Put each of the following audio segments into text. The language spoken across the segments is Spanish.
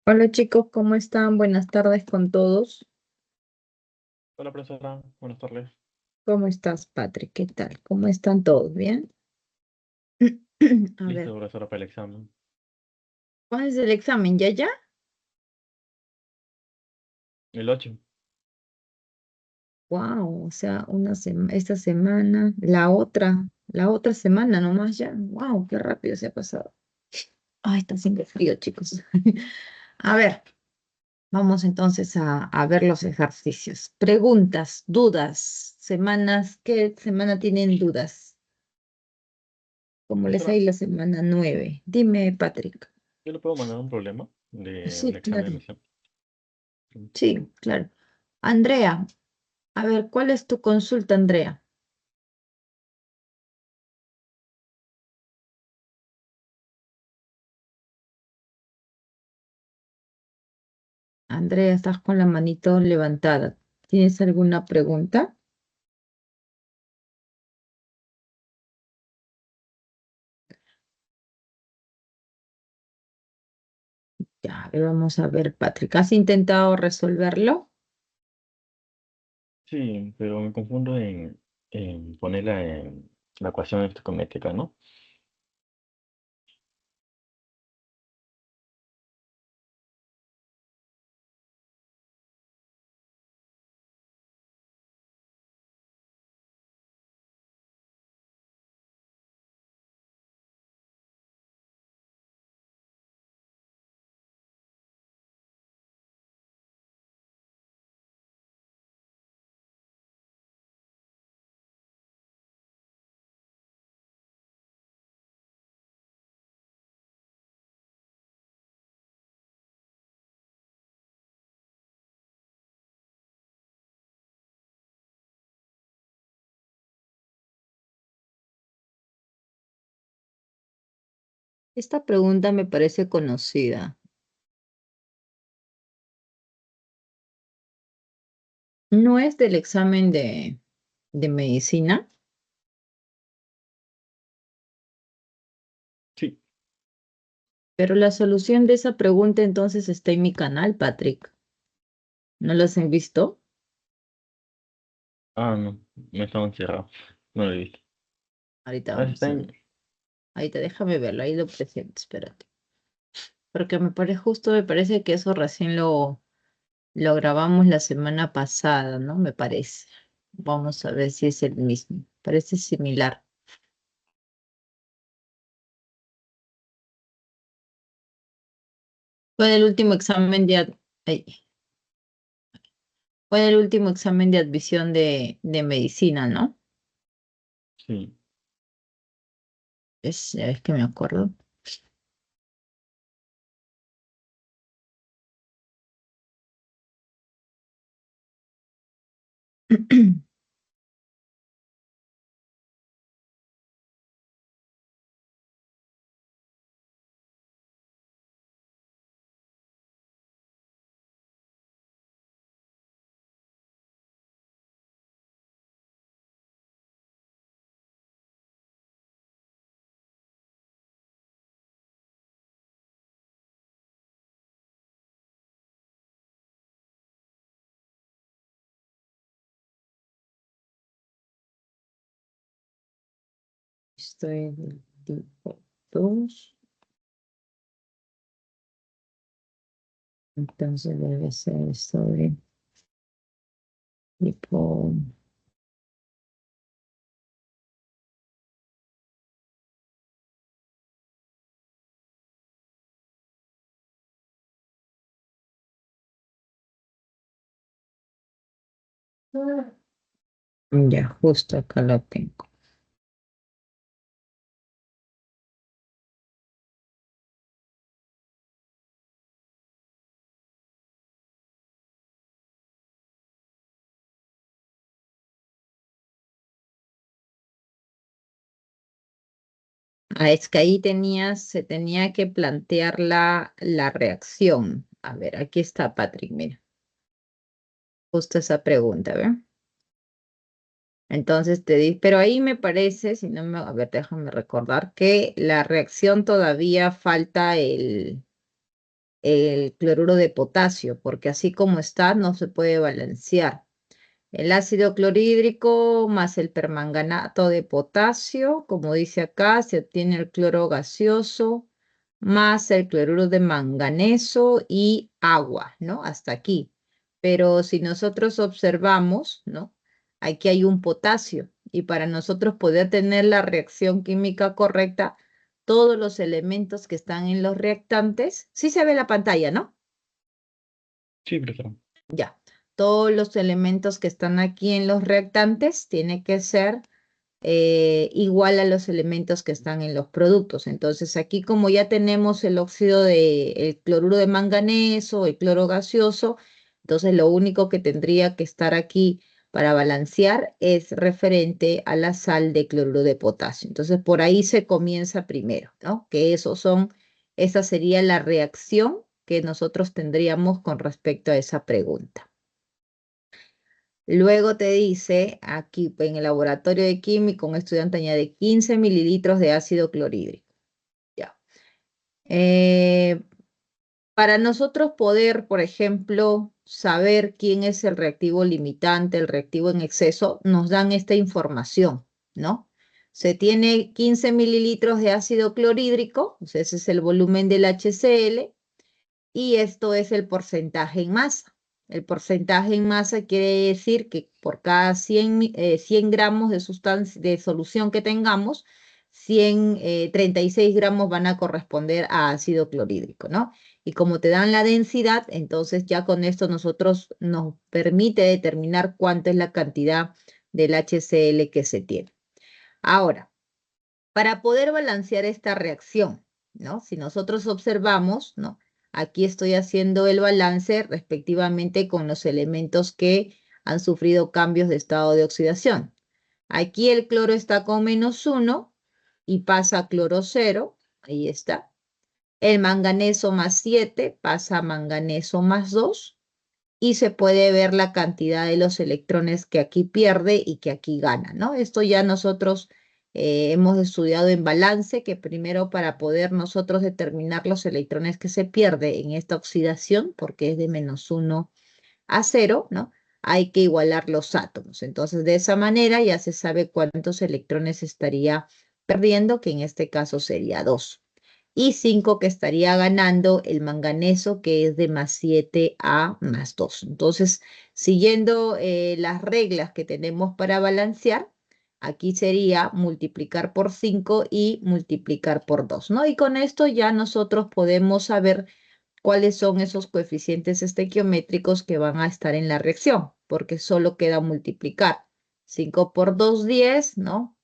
Hola chicos, ¿cómo están? Buenas tardes con todos. Hola, profesora. Buenas tardes. ¿Cómo estás, Patrick? ¿Qué tal? ¿Cómo están todos? ¿Bien? A ver, Listo, profesora, para el examen. ¿cuál es el examen? ¿Ya, ya? El 8. Wow, o sea, esta semana, la otra semana nomás ya. Wow, qué rápido se ha pasado. Ay, está haciendo frío, chicos. A ver, vamos entonces a ver los ejercicios. Preguntas, dudas, semanas, ¿qué semana tienen dudas? Como les Profesora, hay la semana 9. Dime, Patrick. ¿yo le puedo mandar un problema de un Sí, examen de claro. emisión? Sí, claro. Andrea, a ver, ¿cuál es tu consulta, Andrea? Andrea, estás con la manito levantada. ¿Tienes alguna pregunta? Ya, a ver, vamos a ver, Patrick. ¿Has intentado resolverlo? Sí, pero me confundo en ponerla en la ecuación estocométrica, ¿no? Esta pregunta me parece conocida. No es del examen de medicina, Sí. pero la solución de esa pregunta entonces está en mi canal, Patrick. ¿No las han visto? Ah, no, me estaba encerrado. No lo he visto. Ahorita Ah, vamos a ver. Ahorita déjame verlo, ahí lo presento, espérate. Porque me parece que eso recién lo grabamos la semana pasada, ¿no? Me parece. Vamos a ver si es el mismo. Parece similar. Fue el último examen ay, fue el último examen de admisión de medicina, ¿no? Sí. Es que me acuerdo. Estoy en el tipo 2. Entonces debe ser sobre tipo. Ya, justo acá lo tengo. Ah, es que ahí se tenía que plantear la reacción. A ver, aquí está Patrick, mira, justo esa pregunta, ¿ve? Entonces pero ahí me parece, si no me, a ver, déjame recordar que la reacción todavía falta el cloruro de potasio, porque así como está no se puede balancear. El ácido clorhídrico más el permanganato de potasio, como dice acá, se obtiene el cloro gaseoso más el cloruro de manganeso y agua, ¿no? Hasta aquí. Pero si nosotros observamos, ¿no? Aquí hay un potasio y para nosotros poder tener la reacción química correcta, todos los elementos que están en los reactantes, sí se ve la pantalla, ¿no? Sí, profesor. Ya, todos los elementos que están aquí en los reactantes tienen que ser igual a los elementos que están en los productos. Entonces aquí como ya tenemos el óxido de, el cloruro de manganeso, el cloro gaseoso, entonces lo único que tendría que estar aquí para balancear es referente a la sal de cloruro de potasio. Entonces por ahí se comienza primero, ¿no? Que esa sería la reacción que nosotros tendríamos con respecto a esa pregunta. Luego te dice, aquí en el laboratorio de química, un estudiante añade 15 mililitros de ácido clorhídrico. Ya. Eh, para nosotros poder, por ejemplo, saber quién es el reactivo limitante, el reactivo en exceso, nos dan esta información, ¿no? Se tiene 15 mililitros de ácido clorhídrico, o sea, ese es el volumen del HCl, y esto es el porcentaje en masa. El porcentaje en masa quiere decir que por cada 100 gramos de sustancia, de solución que tengamos, 36 gramos van a corresponder a ácido clorhídrico, ¿no? Y como te dan la densidad, entonces ya con esto nosotros nos permite determinar cuánto es la cantidad del HCl que se tiene. Ahora, para poder balancear esta reacción, ¿no? Si nosotros observamos, ¿no? Aquí estoy haciendo el balance respectivamente con los elementos que han sufrido cambios de estado de oxidación. Aquí el cloro está con -1 y pasa a cloro 0, ahí está. El manganeso +7 pasa a manganeso +2 y se puede ver la cantidad de los electrones que aquí pierde y que aquí gana, ¿no? Esto ya nosotros hemos estudiado en balance, que primero para poder nosotros determinar los electrones que se pierde en esta oxidación, porque es de -1 a 0, ¿no? Hay que igualar los átomos. Entonces, de esa manera ya se sabe cuántos electrones estaría perdiendo, que en este caso sería 2 y 5 que estaría ganando el manganeso, que es de +7 a +2. Entonces, siguiendo las reglas que tenemos para balancear, aquí sería multiplicar por 5 y multiplicar por 2, ¿no? Y con esto ya nosotros podemos saber cuáles son esos coeficientes estequiométricos que van a estar en la reacción, porque solo queda multiplicar. 5 por 2, 10, ¿no?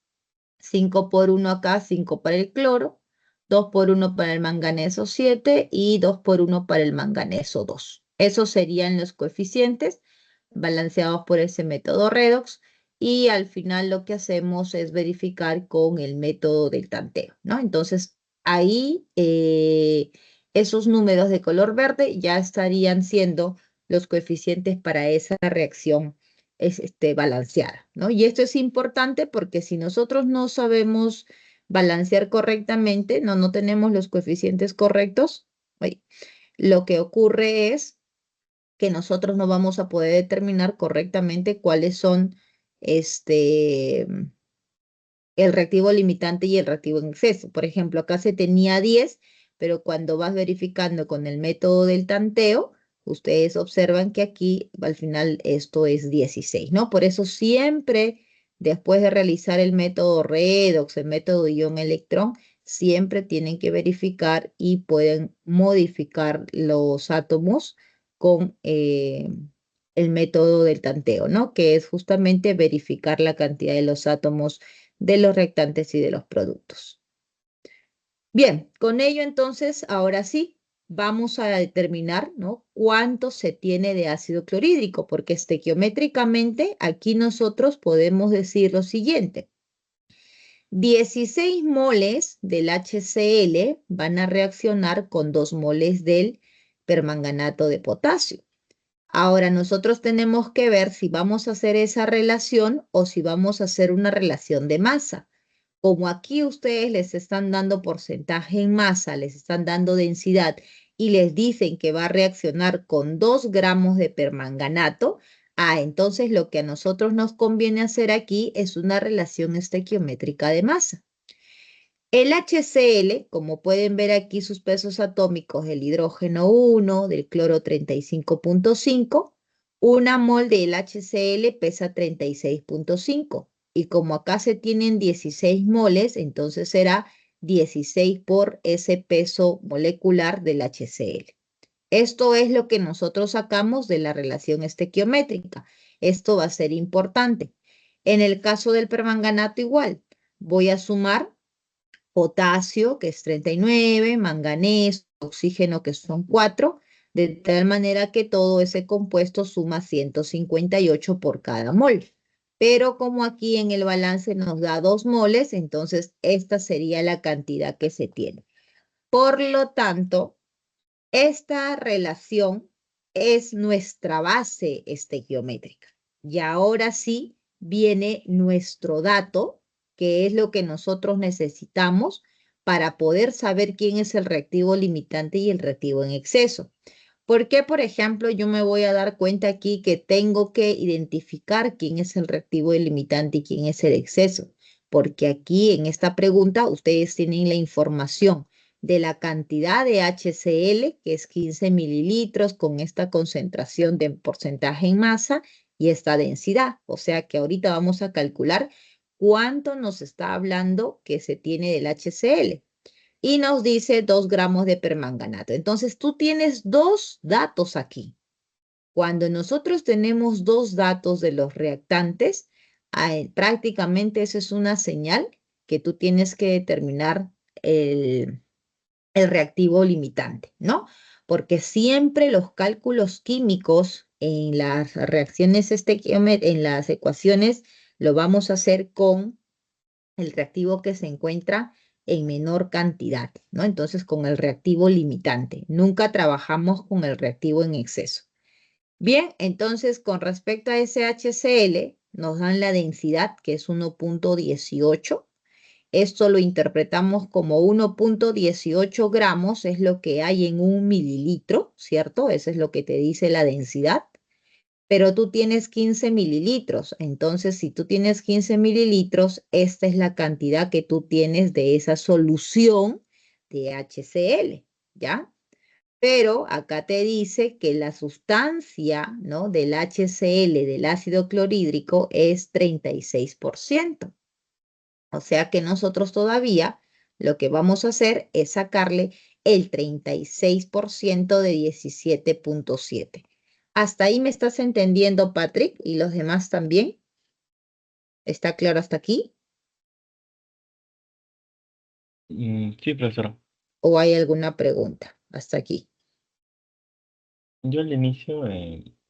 5 por 1 acá, 5 para el cloro, 2 por 1 para el manganeso 7 y 2 por 1 para el manganeso 2. Esos serían los coeficientes balanceados por ese método redox y al final lo que hacemos es verificar con el método del tanteo, ¿no? Entonces ahí esos números de color verde ya estarían siendo los coeficientes para esa reacción balanceada, ¿no? Y esto es importante porque si nosotros no sabemos balancear correctamente, no tenemos los coeficientes correctos, oye, lo que ocurre es que nosotros no vamos a poder determinar correctamente cuáles son el reactivo limitante y el reactivo en exceso. Por ejemplo, acá se tenía 10, pero cuando vas verificando con el método del tanteo, ustedes observan que aquí al final esto es 16, ¿no? Por eso siempre después de realizar el método redox, el método ion-electrón, siempre tienen que verificar y pueden modificar los átomos con el método del tanteo, ¿no? Que es justamente verificar la cantidad de los átomos de los reactantes y de los productos. Bien, con ello entonces, ahora sí, vamos a determinar, ¿no? Cuánto se tiene de ácido clorhídrico, porque estequiométricamente aquí nosotros podemos decir lo siguiente. 16 moles del HCl van a reaccionar con 2 moles del permanganato de potasio. Ahora nosotros tenemos que ver si vamos a hacer esa relación o si vamos a hacer una relación de masa. Como aquí ustedes les están dando porcentaje en masa, les están dando densidad y les dicen que va a reaccionar con 2 gramos de permanganato, entonces lo que a nosotros nos conviene hacer aquí es una relación estequiométrica de masa. El HCl, como pueden ver aquí sus pesos atómicos, el hidrógeno 1, del cloro 35.5, una mol del HCl pesa 36.5. Y como acá se tienen 16 moles, entonces será 16 por ese peso molecular del HCl. Esto es lo que nosotros sacamos de la relación estequiométrica. Esto va a ser importante. En el caso del permanganato igual, voy a sumar potasio, que es 39, manganeso, oxígeno, que son 4, de tal manera que todo ese compuesto suma 158 por cada mol. Pero como aquí en el balance nos da 2 moles, entonces esta sería la cantidad que se tiene. Por lo tanto, esta relación es nuestra base estequiométrica. Y ahora sí viene nuestro dato, que es lo que nosotros necesitamos para poder saber quién es el reactivo limitante y el reactivo en exceso. ¿Por qué, por ejemplo, yo me voy a dar cuenta aquí que tengo que identificar quién es el reactivo limitante y quién es el exceso? Porque aquí en esta pregunta ustedes tienen la información de la cantidad de HCl, que es 15 mililitros, con esta concentración de porcentaje en masa y esta densidad. O sea que ahorita vamos a calcular cuánto nos está hablando que se tiene del HCl. Y nos dice 2 gramos de permanganato. Entonces tú tienes 2 datos aquí. Cuando nosotros tenemos 2 datos de los reactantes, prácticamente eso es una señal que tú tienes que determinar el reactivo limitante, ¿no? Porque siempre los cálculos químicos en las reacciones en las ecuaciones, lo vamos a hacer con el reactivo que se encuentra en menor cantidad, ¿no? Entonces, con el reactivo limitante. Nunca trabajamos con el reactivo en exceso. Bien, entonces, con respecto a ese HCl, nos dan la densidad, que es 1.18. Esto lo interpretamos como 1.18 gramos, es lo que hay en 1 mililitro, ¿cierto? Eso es lo que te dice la densidad. Pero tú tienes 15 mililitros. Entonces, si tú tienes 15 mililitros, esta es la cantidad que tú tienes de esa solución de HCl, ¿ya? Pero acá te dice que la sustancia, ¿no?, del HCl, del ácido clorhídrico, es 36%. O sea que nosotros todavía lo que vamos a hacer es sacarle el 36% de 17.7. ¿Hasta ahí me estás entendiendo, Patrick? ¿Y los demás también? ¿Está claro hasta aquí? Sí, profesora. ¿O hay alguna pregunta hasta aquí? Yo al inicio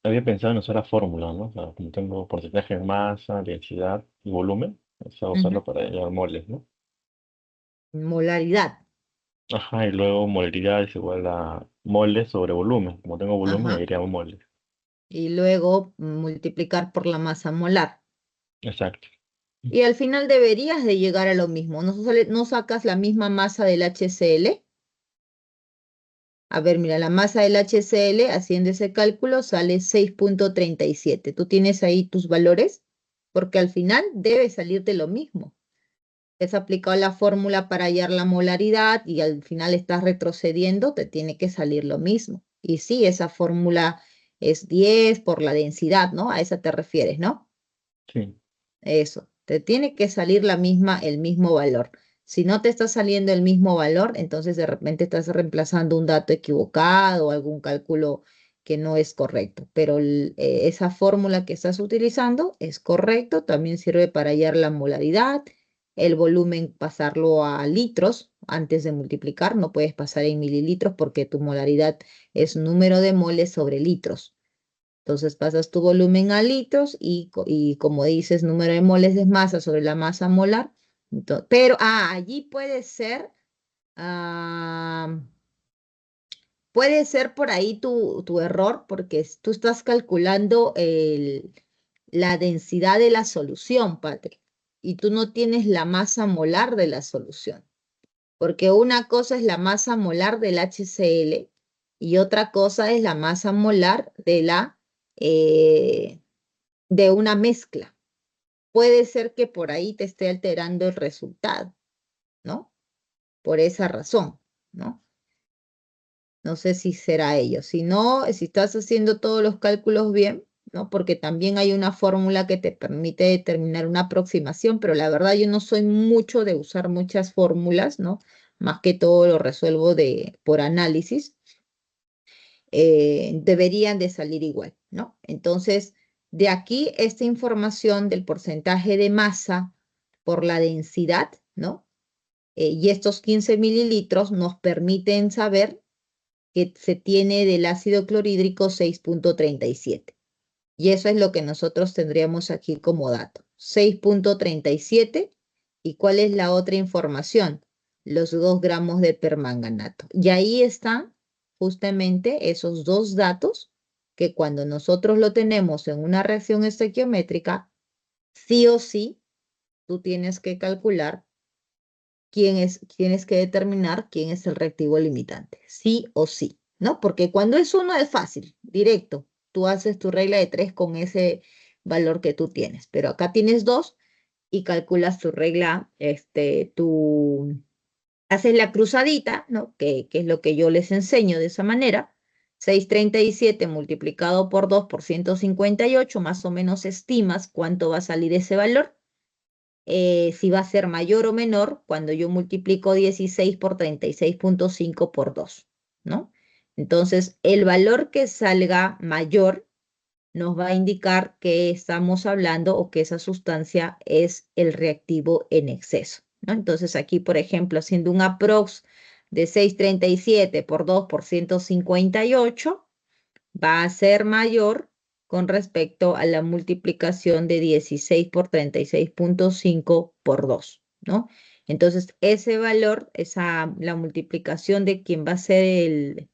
había pensado en usar la fórmula, ¿no? O sea, como tengo porcentaje de masa, densidad y volumen, o sea, Ujú. usarlo para hallar moles, ¿no? Molaridad. Ajá, y luego molaridad es igual a moles sobre volumen. Como tengo volumen, Ajá. iría a moles. Y luego multiplicar por la masa molar. Exacto. Y al final deberías de llegar a lo mismo. ¿No sacas la misma masa del HCl? A ver, mira, la masa del HCl, haciendo ese cálculo, sale 6.37. ¿Tú tienes ahí tus valores? Porque al final debe salirte lo mismo. Has aplicado la fórmula para hallar la molaridad y al final estás retrocediendo, te tiene que salir lo mismo. Y sí, esa fórmula es 10 por la densidad, ¿no? A esa te refieres, ¿no? Sí, Eso, te tiene que salir el mismo valor. Si no te está saliendo el mismo valor, entonces de repente estás reemplazando un dato equivocado o algún cálculo que no es correcto. Pero esa fórmula que estás utilizando es correcto, también sirve para hallar la molaridad, el volumen, pasarlo a litros antes de multiplicar. No puedes pasar en mililitros porque tu molaridad es número de moles sobre litros. Entonces pasas tu volumen a litros y como dices, número de moles de masa sobre la masa molar. Pero allí ah, puede ser por ahí tu error, porque tú estás calculando la densidad de la solución, Patrick, y tú no tienes la masa molar de la solución, porque una cosa es la masa molar del HCl y otra cosa es la masa molar eh, de una mezcla. Puede ser que por ahí te esté alterando el resultado, ¿no? Por esa razón, ¿no? No sé si será ello. Si no, si estás haciendo todos los cálculos bien, ¿no? Porque también hay una fórmula que te permite determinar una aproximación, pero la verdad yo no soy mucho de usar muchas fórmulas, ¿no? Más que todo lo resuelvo por análisis. Deberían de salir igual, ¿no? Entonces, de aquí esta información del porcentaje de masa por la densidad, ¿no? Y estos 15 mililitros nos permiten saber que se tiene del ácido clorhídrico 6,37. Y eso es lo que nosotros tendríamos aquí como dato. 6,37. ¿Y cuál es la otra información? Los 2 gramos de permanganato. Y ahí están justamente esos dos datos que cuando nosotros lo tenemos en una reacción estequiométrica, sí o sí, tú tienes que calcular tienes que determinar quién es el reactivo limitante, sí o sí, ¿no? Porque cuando es uno es fácil, directo, tú haces tu regla de 3 con ese valor que tú tienes, pero acá tienes 2 y calculas tu regla, haces la cruzadita, ¿no? Que es lo que yo les enseño de esa manera. 637 multiplicado por 2 por 158, más o menos estimas cuánto va a salir ese valor, si va a ser mayor o menor cuando yo multiplico 16 por 36,5 por 2, ¿no? Entonces, el valor que salga mayor nos va a indicar que estamos hablando o que esa sustancia es el reactivo en exceso, ¿no? Entonces, aquí, por ejemplo, haciendo un aprox de 637 por 2 por 158, va a ser mayor con respecto a la multiplicación de 16 por 36,5 por 2, ¿no? Entonces, ese valor, la multiplicación de quién va a ser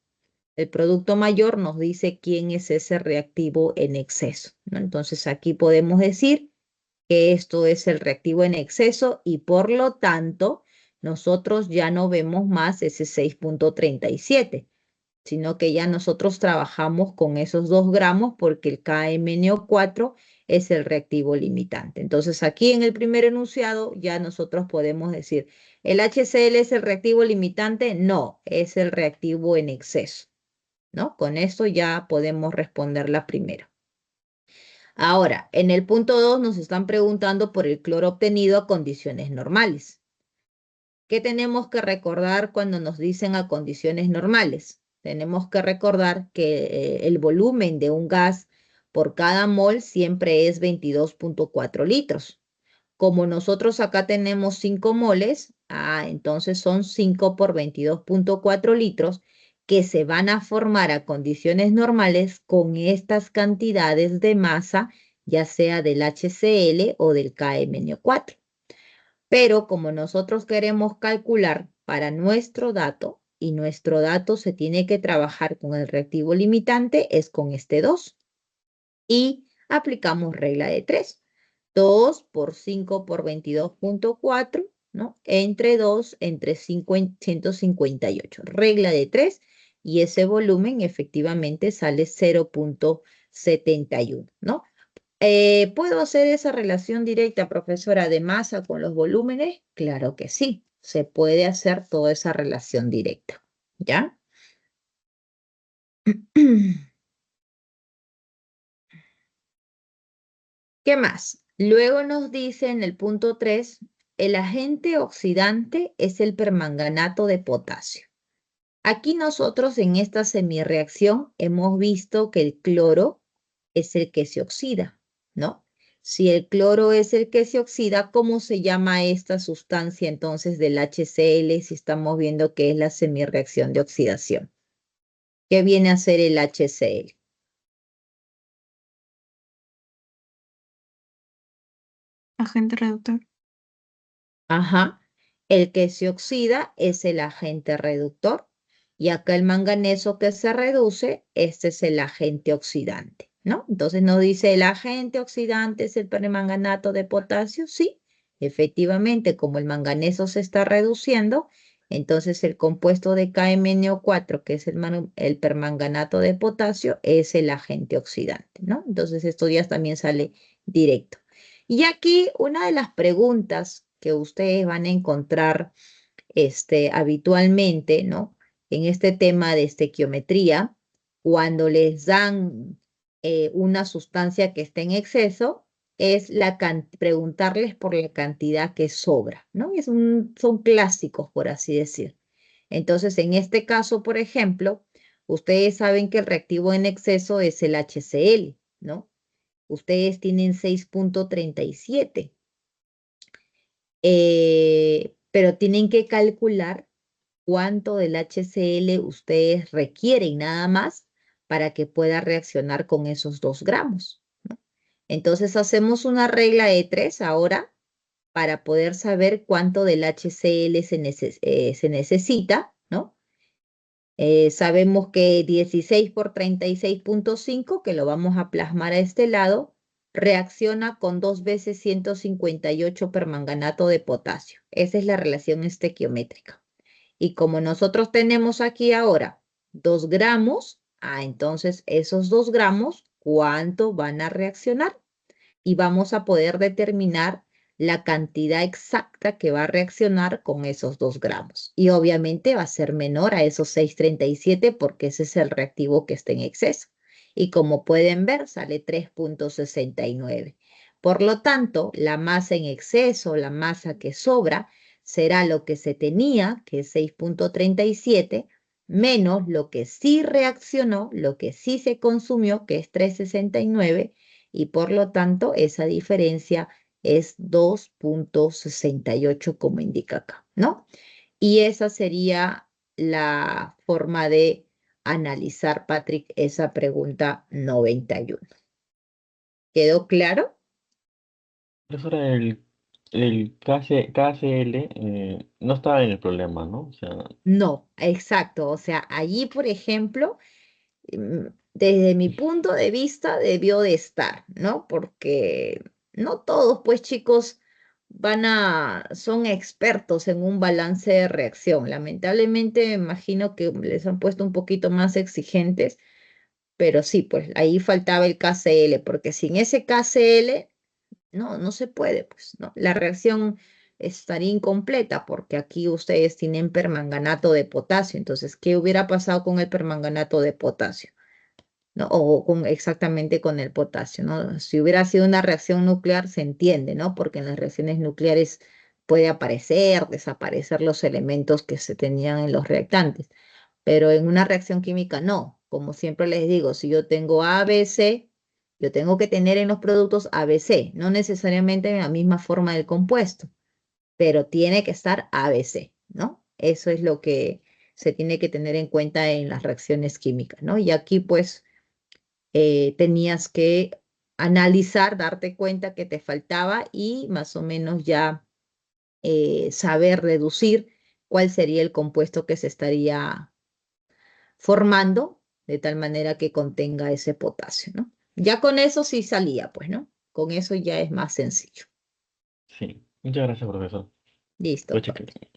el producto mayor, nos dice quién es ese reactivo en exceso, ¿no? Entonces, aquí podemos decir que esto es el reactivo en exceso y por lo tanto, nosotros ya no vemos más ese 6,37, sino que ya nosotros trabajamos con esos 2 gramos porque el KMnO4 es el reactivo limitante. Entonces, aquí en el primer enunciado ya nosotros podemos decir, ¿el HCl es el reactivo limitante? No, es el reactivo en exceso, ¿no? Con esto ya podemos responder la primera. Ahora, en el punto 2 nos están preguntando por el cloro obtenido a condiciones normales. ¿Qué tenemos que recordar cuando nos dicen a condiciones normales? Tenemos que recordar que el volumen de un gas por cada mol siempre es 22,4 litros. Como nosotros acá tenemos 5 moles, entonces son 5 por 22,4 litros que se van a formar a condiciones normales con estas cantidades de masa, ya sea del HCl o del KMnO4. Pero como nosotros queremos calcular para nuestro dato, y nuestro dato se tiene que trabajar con el reactivo limitante, es con este 2. Y aplicamos regla de 3. 2 por 5 por 22,4, ¿no? Entre 2 entre 158. Regla de 3 y ese volumen efectivamente sale 0,71, ¿no? ¿Puedo hacer esa relación directa, profesora, de masa con los volúmenes? Claro que sí, se puede hacer toda esa relación directa, ¿ya? ¿Qué más? Luego nos dice en el punto 3, el agente oxidante es el permanganato de potasio. Aquí nosotros en esta semirreacción hemos visto que el cloro es el que se oxida, ¿no? Si el cloro es el que se oxida, ¿cómo se llama esta sustancia entonces del HCl si estamos viendo que es la semirreacción de oxidación? ¿Qué viene a ser el HCl? Agente reductor. Ajá, el que se oxida es el agente reductor y acá el manganeso que se reduce, este es el agente oxidante, ¿no? Entonces nos dice el agente oxidante es el permanganato de potasio, sí, efectivamente, como el manganeso se está reduciendo, Entonces el compuesto de KMnO4, que es el permanganato de potasio, es el agente oxidante, ¿no? Entonces esto ya también sale directo. Y aquí una de las preguntas que ustedes van a encontrar habitualmente, ¿no? En este tema de estequiometría, cuando les dan una sustancia que esté en exceso, es preguntarles por la cantidad que sobra, ¿no? Son clásicos, por así decir. Entonces, en este caso, por ejemplo, ustedes saben que el reactivo en exceso es el HCl, ¿no? Ustedes tienen 6,37, pero tienen que calcular cuánto del HCl ustedes requieren nada más para que pueda reaccionar con esos 2 gramos, ¿no? Entonces hacemos una regla de 3 ahora para poder saber cuánto del HCl se necesita, ¿no? Sabemos que 16 por 36,5, que lo vamos a plasmar a este lado, reacciona con 2 veces 158 permanganato de potasio. Esa es la relación estequiométrica. Y como nosotros tenemos aquí ahora 2 gramos, entonces esos 2 gramos, ¿cuánto van a reaccionar? Y vamos a poder determinar la cantidad exacta que va a reaccionar con esos 2 gramos. Y obviamente va a ser menor a esos 6,37 porque ese es el reactivo que está en exceso. Y como pueden ver, sale 3,69. Por lo tanto, la masa en exceso, la masa que sobra, será lo que se tenía, que es 6,37, menos lo que sí reaccionó, lo que sí se consumió, que es 3,69, y por lo tanto esa diferencia es 2,68 como indica acá, ¿no? Y esa sería la forma de analizar, Patrick, esa pregunta 91. ¿Quedó claro? Profesora, el KCL no estaba en el problema, ¿no? O sea, No, exacto. O sea, allí, por ejemplo, desde mi punto de vista, debió de estar, ¿no? Porque no todos, pues chicos, son expertos en un balance de reacción. Lamentablemente, me imagino que les han puesto un poquito más exigentes, pero sí, pues ahí faltaba el KCl, porque sin ese KCl, no se puede, pues, ¿no? La reacción estaría incompleta porque aquí ustedes tienen permanganato de potasio. Entonces, ¿qué hubiera pasado con el permanganato de potasio? ¿No? O exactamente con el potasio, ¿no? Si hubiera sido una reacción nuclear, se entiende, ¿no? Porque en las reacciones nucleares puede aparecer, desaparecer los elementos que se tenían en los reactantes, pero en una reacción química no. Como siempre les digo, si yo tengo ABC, yo tengo que tener en los productos ABC, no necesariamente en la misma forma del compuesto, pero tiene que estar ABC, ¿no? Eso es lo que se tiene que tener en cuenta en las reacciones químicas, ¿no? Y aquí pues tenías que analizar, darte cuenta que te faltaba y más o menos ya saber reducir cuál sería el compuesto que se estaría formando de tal manera que contenga ese potasio, ¿no? Ya con eso sí salía, pues, ¿no? Con eso ya es más sencillo. sí. Muchas gracias, profesor. Voy a Listo, checar, padre.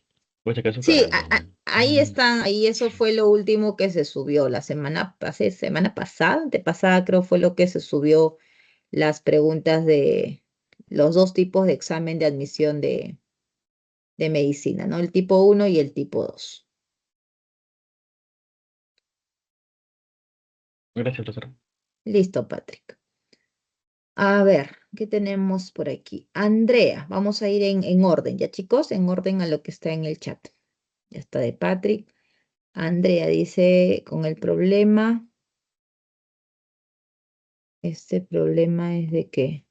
voy a checar su Sí, canal también. ahí están, ahí eso fue lo último que se subió la semana pasada, antepasada creo fue lo que se subió las preguntas de los 2 tipos de examen de admisión de medicina, ¿no? El tipo 1 y el tipo 2. Gracias, profesor. Listo, Patrick. A ver, ¿qué tenemos por aquí? Andrea, vamos a ir en orden, ya chicos, en orden a lo que está en el chat. Ya está de Patrick. Andrea dice, con el problema, este problema es de qué?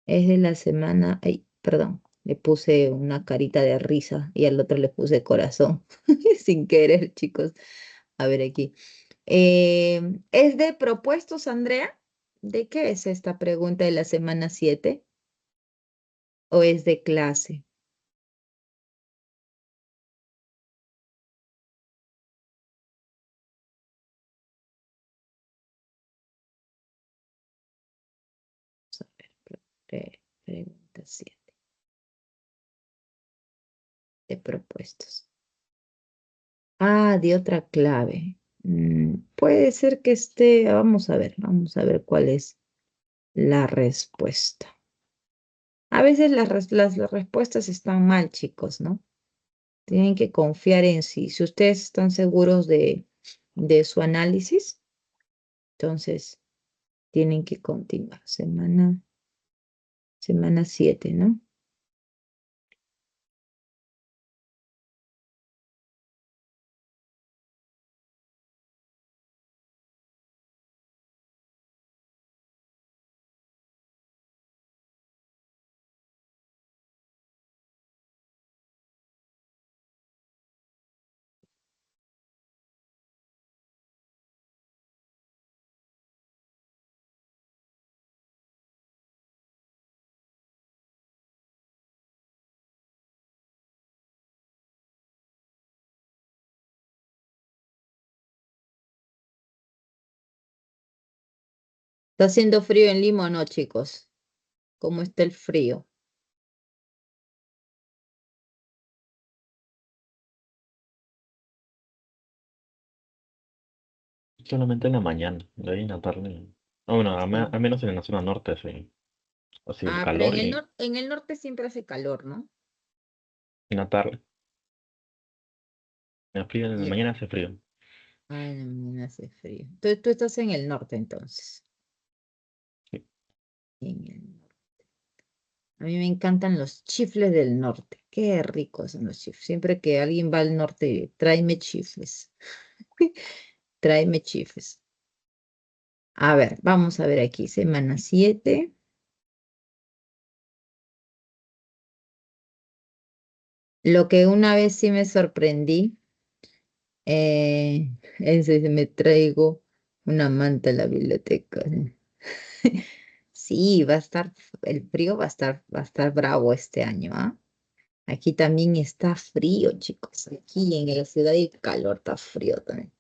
Es de la semana, ay, perdón, le puse una carita de risa y al otro le puse corazón, sin querer, chicos. A ver aquí. ¿Es de propuestos, Andrea? ¿De qué es esta pregunta de la semana 7? ¿O es de clase? Vamos a ver, pregunta 7 de propuestos. Ah, de otra clave. Puede ser que esté, vamos a ver cuál es la respuesta. A veces las respuestas están mal, chicos, ¿no? Tienen que confiar en sí. Si ustedes están seguros de su análisis, entonces tienen que continuar. Semana 7, ¿no? ¿Está haciendo frío en Lima o no, chicos? ¿Cómo está el frío? Solamente en la mañana, de ahí en la tarde. Ah, bueno, Sí. al menos en la zona norte, sí. Así el Ah, pero calor y en el norte siempre hace calor, ¿no? en la tarde. En la frío, en la Ya. mañana hace frío. Ah, en la mañana hace frío. Entonces tú estás en el norte, entonces. Sí. En el norte. A mí me encantan los chifles del norte. Qué ricos son los chifles. Siempre que alguien va al norte, tráeme chifles. Tráeme chifles. A ver, vamos a ver aquí. Semana 7. Lo que una vez sí me sorprendí, es de me traigo una manta a la biblioteca. Sí, el frío va a estar bravo este año, ¿ah? Aquí también está frío, chicos. Aquí en la ciudad hay calor, está frío también.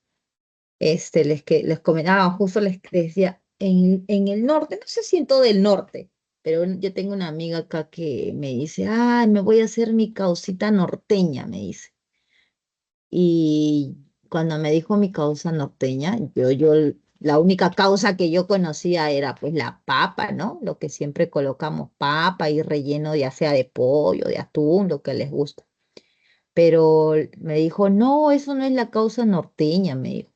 Les comentaba, justo les decía, en el norte, no sé si en todo el norte, pero yo tengo una amiga acá que me dice, ay, me voy a hacer mi causita norteña, me dice. Y cuando me dijo mi causa norteña, la única causa que yo conocía era pues la papa, ¿no? Lo que siempre colocamos, papa y relleno ya sea de pollo, de atún, lo que les gusta. Pero me dijo, no, eso no es la causa norteña, me dijo.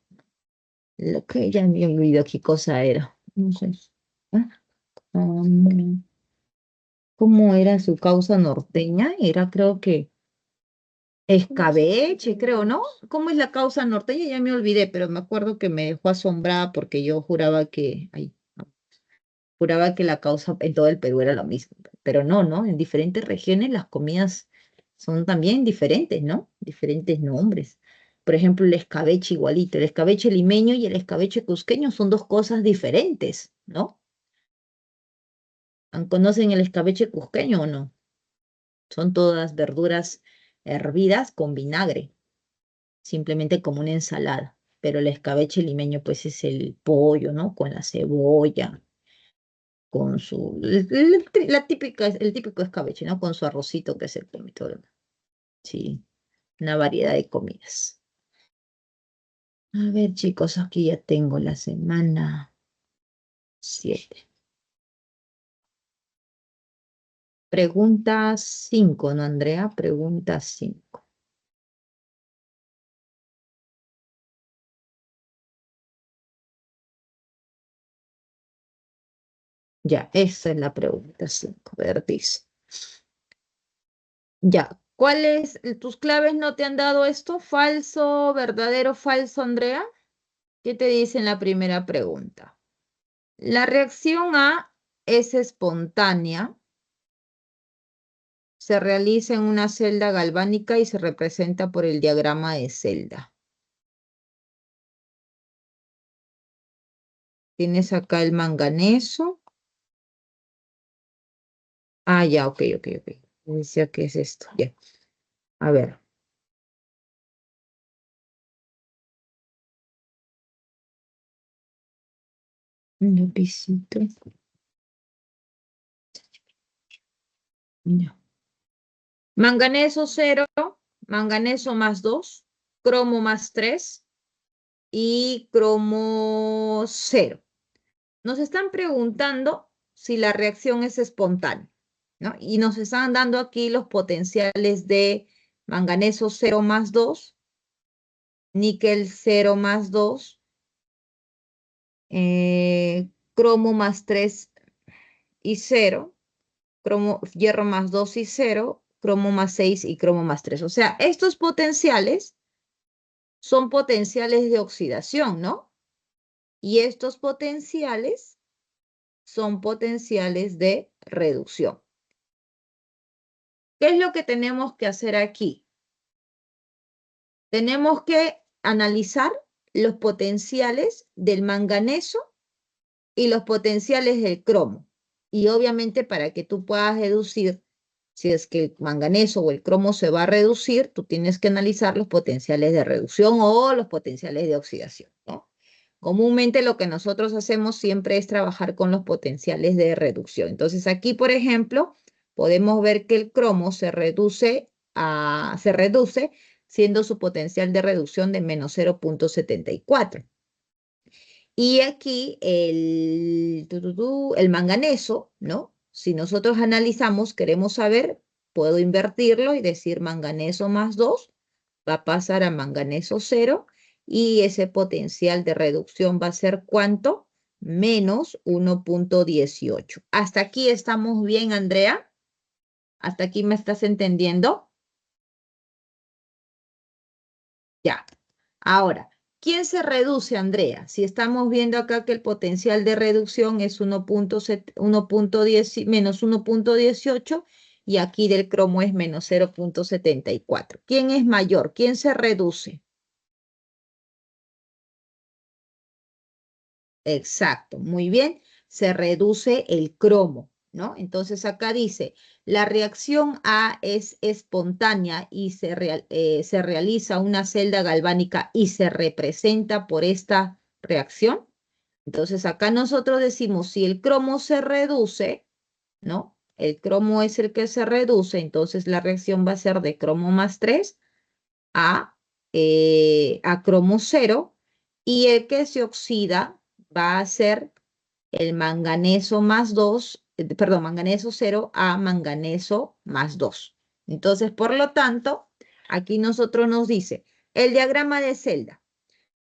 Lo que ya me olvidó qué cosa era. No sé. Ah, um, ¿Cómo era su causa norteña? Era creo que escabeche, creo, ¿no? ¿Cómo es la causa norteña? Ya me olvidé, pero me acuerdo que me dejó asombrada porque yo juraba que la causa en todo el Perú era lo mismo. Pero no, ¿no? En diferentes regiones las comidas son también diferentes, ¿no? Diferentes nombres. Por ejemplo, el escabeche igualito. El escabeche limeño y el escabeche cusqueño son dos cosas diferentes, ¿no? ¿Conocen el escabeche cusqueño o no? Son todas verduras hervidas con vinagre, simplemente como una ensalada. Pero el escabeche limeño, pues es el pollo, ¿no? Con la cebolla, con el típico escabeche, ¿no? Con su arrocito que se come y todo lo demás. Sí, una variedad de comidas. A ver, chicos, aquí ya tengo la semana 7. Pregunta 5, ¿no, Andrea? Pregunta 5. Ya, esa es la pregunta 5. A ver, dice. Ya, tus claves no te han dado esto? ¿Falso, verdadero, falso, Andrea? ¿Qué te dice en la primera pregunta? La reacción A es espontánea, se realiza en una celda galvánica y se representa por el diagrama de celda. Tienes acá el manganeso. Ah, ya, ok, ok, ok. Decía que es esto. Ya. A ver. Un lapicito. Ya. Manganeso 0, manganeso más 2. cromo más 3 y cromo 0. Nos están preguntando si la reacción es espontánea, ¿no? Y nos están dando aquí los potenciales de manganeso 0 más 2, níquel 0 más 2, cromo más 3 y 0, hierro más 2 y 0, cromo más 6 y cromo más 3. O sea, estos potenciales son potenciales de oxidación, ¿no? Y estos potenciales son potenciales de reducción. ¿Qué es lo que tenemos que hacer aquí? Tenemos que analizar los potenciales del manganeso y los potenciales del cromo. Y obviamente para que tú puedas deducir si es que el manganeso o el cromo se va a reducir, tú tienes que analizar los potenciales de reducción o los potenciales de oxidación, ¿no? Comúnmente lo que nosotros hacemos siempre es trabajar con los potenciales de reducción. Entonces aquí, por ejemplo, podemos ver que el cromo se reduce siendo su potencial de reducción de menos 0,74. Y aquí el manganeso, ¿no? Si nosotros analizamos, queremos saber, puedo invertirlo y decir manganeso más 2 va a pasar a manganeso 0 y ese potencial de reducción va a ser ¿cuánto? Menos 1,18. ¿Hasta aquí estamos bien, Andrea? ¿Hasta aquí me estás entendiendo? Ya. Ahora, ¿quién se reduce, Andrea? Si estamos viendo acá que el potencial de reducción es 1,10 menos 1,18 y aquí del cromo es menos 0,74. ¿Quién es mayor? ¿Quién se reduce? Exacto, muy bien. Se reduce el cromo, ¿no? Entonces acá dice, la reacción A es espontánea y se realiza una celda galvánica y se representa por esta reacción. Entonces acá nosotros decimos, si el cromo se reduce, ¿no? El cromo es el que se reduce, entonces la reacción va a ser de cromo más 3 a cromo 0 y el que se oxida va a ser el manganeso más 2, perdón, manganeso 0 a manganeso más 2. Entonces, por lo tanto, aquí nosotros nos dice el diagrama de celda.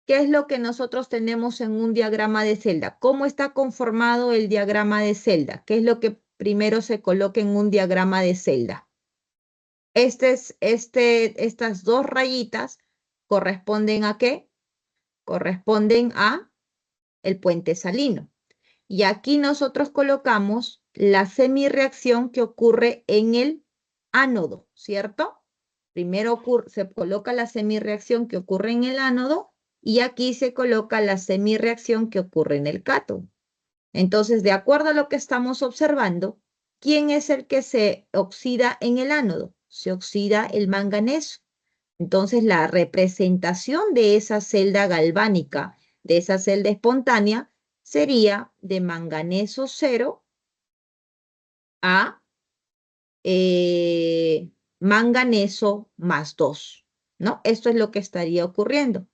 ¿Qué es lo que nosotros tenemos en un diagrama de celda? ¿Cómo está conformado el diagrama de celda? ¿Qué es lo que primero se coloca en un diagrama de celda? Estas dos rayitas corresponden ¿a qué? Corresponden a el puente salino. Y aquí nosotros colocamos la semirreacción que ocurre en el ánodo, ¿cierto? Primero se coloca la semirreacción que ocurre en el ánodo y aquí se coloca la semirreacción que ocurre en el cátodo. Entonces, de acuerdo a lo que estamos observando, ¿quién es el que se oxida en el ánodo? Se oxida el manganeso. Entonces, la representación de esa celda galvánica, de esa celda espontánea, sería de manganeso 0 a manganeso más 2, ¿no? Esto es lo que estaría ocurriendo.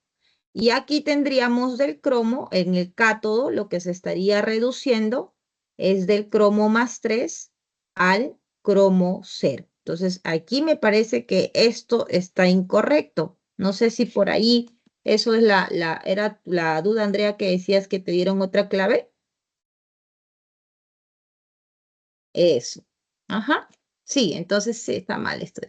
Y aquí tendríamos del cromo, en el cátodo, lo que se estaría reduciendo es del cromo más 3 al cromo 0. Entonces, aquí me parece que esto está incorrecto. No sé si por ahí eso es era la duda, Andrea, que decías que te dieron otra clave. Eso. Ajá. Sí, entonces sí, está mal esto.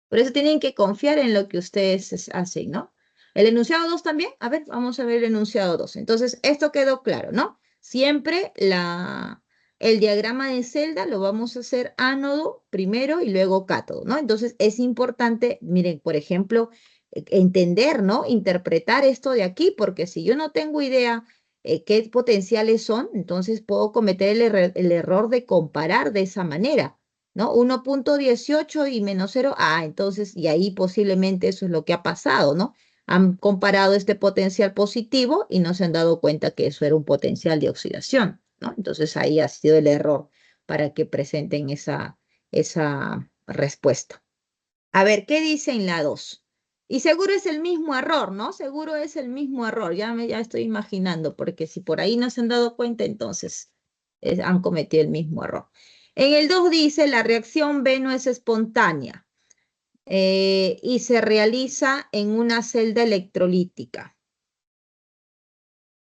Por eso tienen que confiar en lo que ustedes hacen, ¿no? El enunciado 2 también. A ver, vamos a ver el enunciado 2. Entonces, esto quedó claro, ¿no? Siempre el diagrama de celda lo vamos a hacer ánodo primero y luego cátodo, ¿no? Entonces, es importante, miren, por ejemplo, entender, ¿no? Interpretar esto de aquí, porque si yo no tengo idea qué potenciales son, entonces puedo cometer el error de comparar de esa manera, ¿no? 1,18 y menos 0, entonces, y ahí posiblemente eso es lo que ha pasado, ¿no? Han comparado este potencial positivo y no se han dado cuenta que eso era un potencial de oxidación, ¿no? Entonces ahí ha sido el error para que presenten esa respuesta. A ver, ¿qué dice en la 2? Y seguro es el mismo error, ¿no? Seguro es el mismo error, ya estoy imaginando, porque si por ahí no se han dado cuenta, entonces han cometido el mismo error. En el 2 dice, la reacción B no es espontánea y se realiza en una celda electrolítica.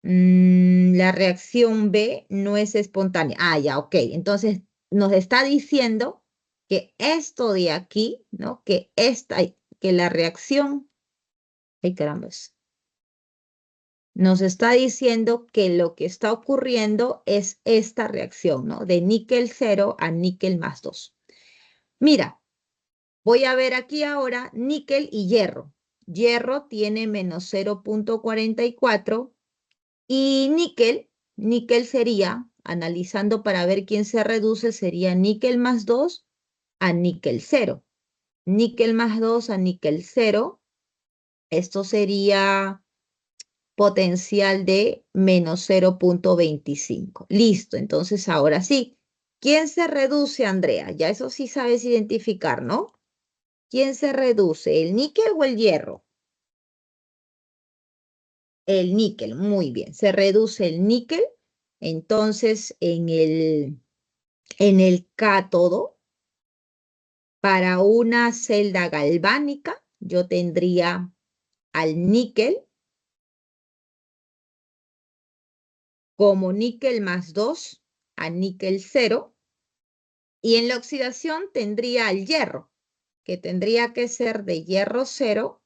La reacción B no es espontánea. Ah, ya, ok. Entonces nos está diciendo que esto de aquí, ¿no? Que la reacción, ay caramba, nos está diciendo que lo que está ocurriendo es esta reacción, ¿no? De níquel 0 a níquel más 2. Mira, voy a ver aquí ahora níquel y hierro. Hierro tiene menos 0,44 y níquel sería, analizando para ver quién se reduce, sería níquel más 2 a níquel 0. Níquel más 2 a níquel 0. Esto sería potencial de menos 0,25. Listo, entonces ahora sí. ¿Quién se reduce, Andrea? Ya eso sí sabes identificar, ¿no? ¿Quién se reduce, el níquel o el hierro? El níquel, muy bien. Se reduce el níquel, entonces en el cátodo, para una celda galvánica, yo tendría al níquel como níquel más 2 a níquel 0. Y en la oxidación tendría el hierro, que tendría que ser de hierro 0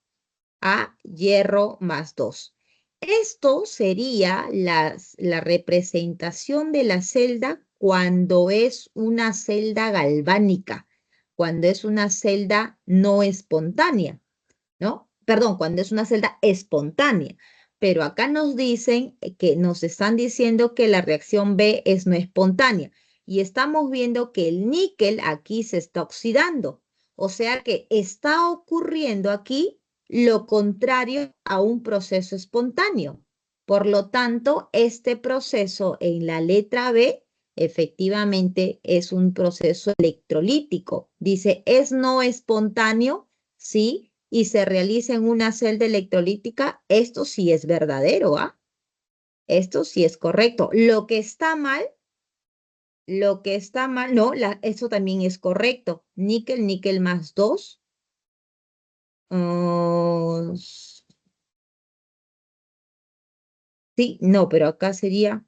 a hierro más 2. Esto sería la representación de la celda cuando es una celda galvánica, cuando es una celda no espontánea, ¿no? Perdón, cuando es una celda espontánea. Pero acá nos dicen que nos están diciendo que la reacción B es no espontánea y estamos viendo que el níquel aquí se está oxidando. O sea que está ocurriendo aquí lo contrario a un proceso espontáneo. Por lo tanto, este proceso en la letra B efectivamente es un proceso electrolítico. Dice, ¿es no espontáneo? Sí, y se realiza en una celda electrolítica. Esto sí es verdadero, ¿ah? Esto sí es correcto. Lo que está mal, no, esto también es correcto. Níquel más 2. Sí, no, pero acá sería,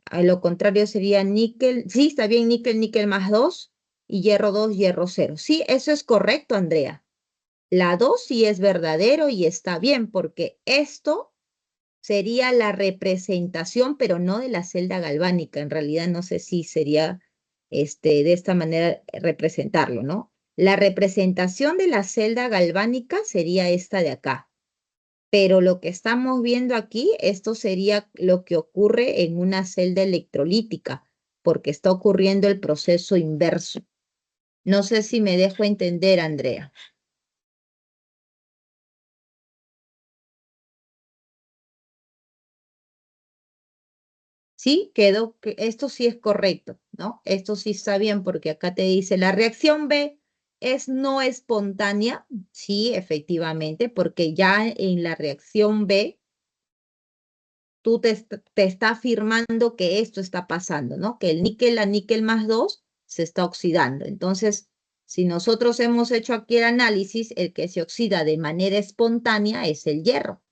a lo contrario sería níquel, sí, está bien, níquel más 2 y hierro 2, hierro 0. Sí, eso es correcto, Andrea. La 2 sí es verdadero y está bien, porque esto sería la representación, pero no de la celda galvánica. En realidad no sé si sería de esta manera representarlo, ¿no? La representación de la celda galvánica sería esta de acá. Pero lo que estamos viendo aquí, esto sería lo que ocurre en una celda electrolítica, porque está ocurriendo el proceso inverso. No sé si me dejo entender, Andrea. ¿Sí? Quedó que esto sí es correcto, ¿no? Esto sí está bien porque acá te dice la reacción B es no espontánea. Sí, efectivamente, porque ya en la reacción B tú te está afirmando que esto está pasando, ¿no? Que el níquel a níquel más 2 se está oxidando. Entonces, si nosotros hemos hecho aquí el análisis, el que se oxida de manera espontánea es el hierro.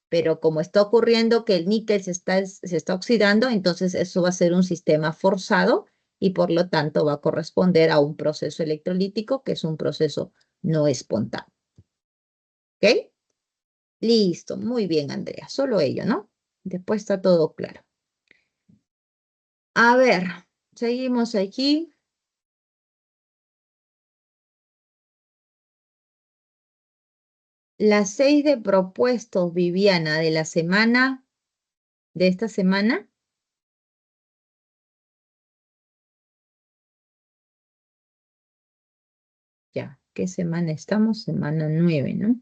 Pero como está ocurriendo que el níquel se está oxidando, entonces eso va a ser un sistema forzado y por lo tanto va a corresponder a un proceso electrolítico que es un proceso no espontáneo. ¿Ok? Listo, muy bien, Andrea. Solo ello, ¿no? Después está todo claro. A ver, seguimos aquí. Las 6 de propuestos, Viviana, de esta semana. Ya, ¿qué semana estamos? Semana 9, ¿no?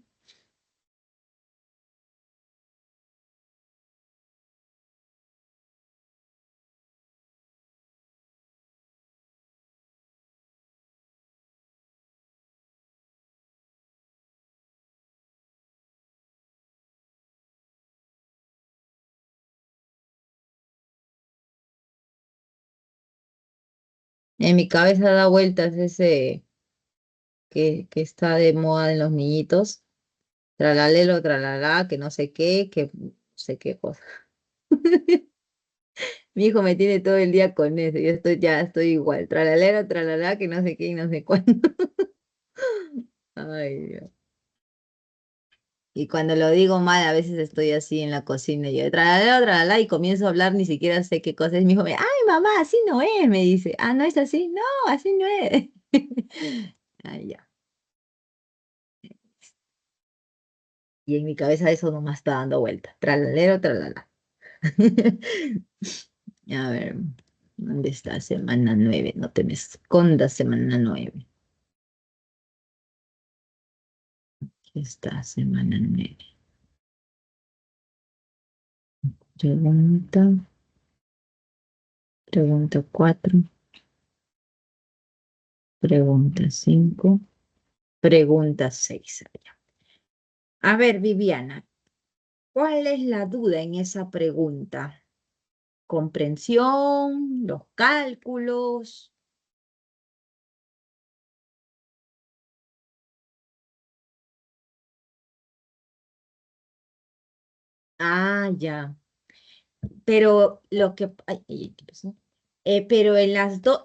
En mi cabeza da vueltas ese que está de moda en los niñitos. Tralalelo, tralala, que que no sé qué cosa. Mi hijo me tiene todo el día con eso. Ya estoy igual. Tralalero, tralala, que no sé qué y no sé cuándo. Ay, Dios. Y cuando lo digo mal, a veces estoy así en la cocina y yo, tralalero, tralala, y comienzo a hablar, ni siquiera sé qué cosa es. Mi hijo ay, mamá, así no es, me dice. Ah, ¿no es así? No, así no es. Ay, ya. Y en mi cabeza eso nomás está dando vueltas. Tralalero, tralala. A ver, ¿dónde está semana 9? No te me escondas, semana 9. Aquí está semana 9. Pregunta, pregunta 4, pregunta 5, pregunta 6. A ver, Viviana, ¿cuál es la duda en esa pregunta? ¿Comprensión? ¿Los cálculos? Ah, ya. Pero lo que, ay, ¿qué pasó? Pero en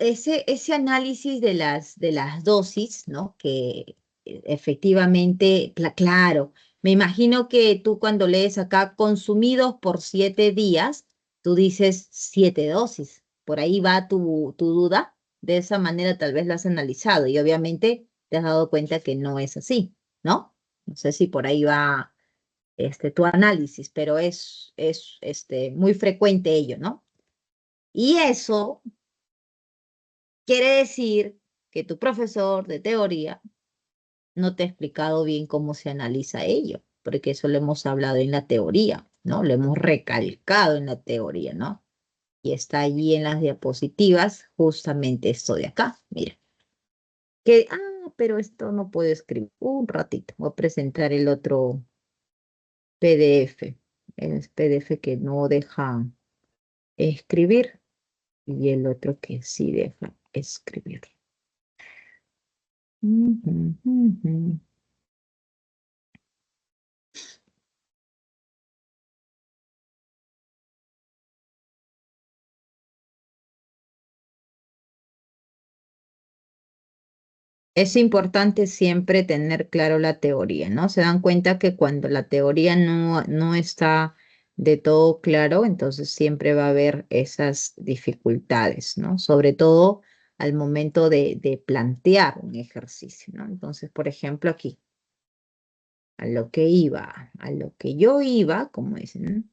ese análisis de las dosis, ¿no? Que efectivamente, claro, me imagino que tú cuando lees acá consumidos por 7 días, tú dices 7 dosis. Por ahí va tu duda. De esa manera tal vez lo has analizado y obviamente te has dado cuenta que no es así, ¿no? No sé si por ahí va tu análisis, pero es muy frecuente ello, ¿no? Y eso quiere decir que tu profesor de teoría no te ha explicado bien cómo se analiza ello, porque eso lo hemos hablado en la teoría, ¿no? Lo hemos recalcado en la teoría, ¿no? Y está allí en las diapositivas justamente esto de acá, mira. Pero esto no puedo escribir. Un ratito, voy a presentar el otro PDF. Es PDF que no deja escribir y el otro que sí deja escribir. Ujú, ujú. Es importante siempre tener claro la teoría, ¿no? Se dan cuenta que cuando la teoría no está de todo claro, entonces siempre va a haber esas dificultades, ¿no? Sobre todo al momento de plantear un ejercicio, ¿no? Entonces, por ejemplo, aquí, a lo que yo iba, como dicen, ¿no?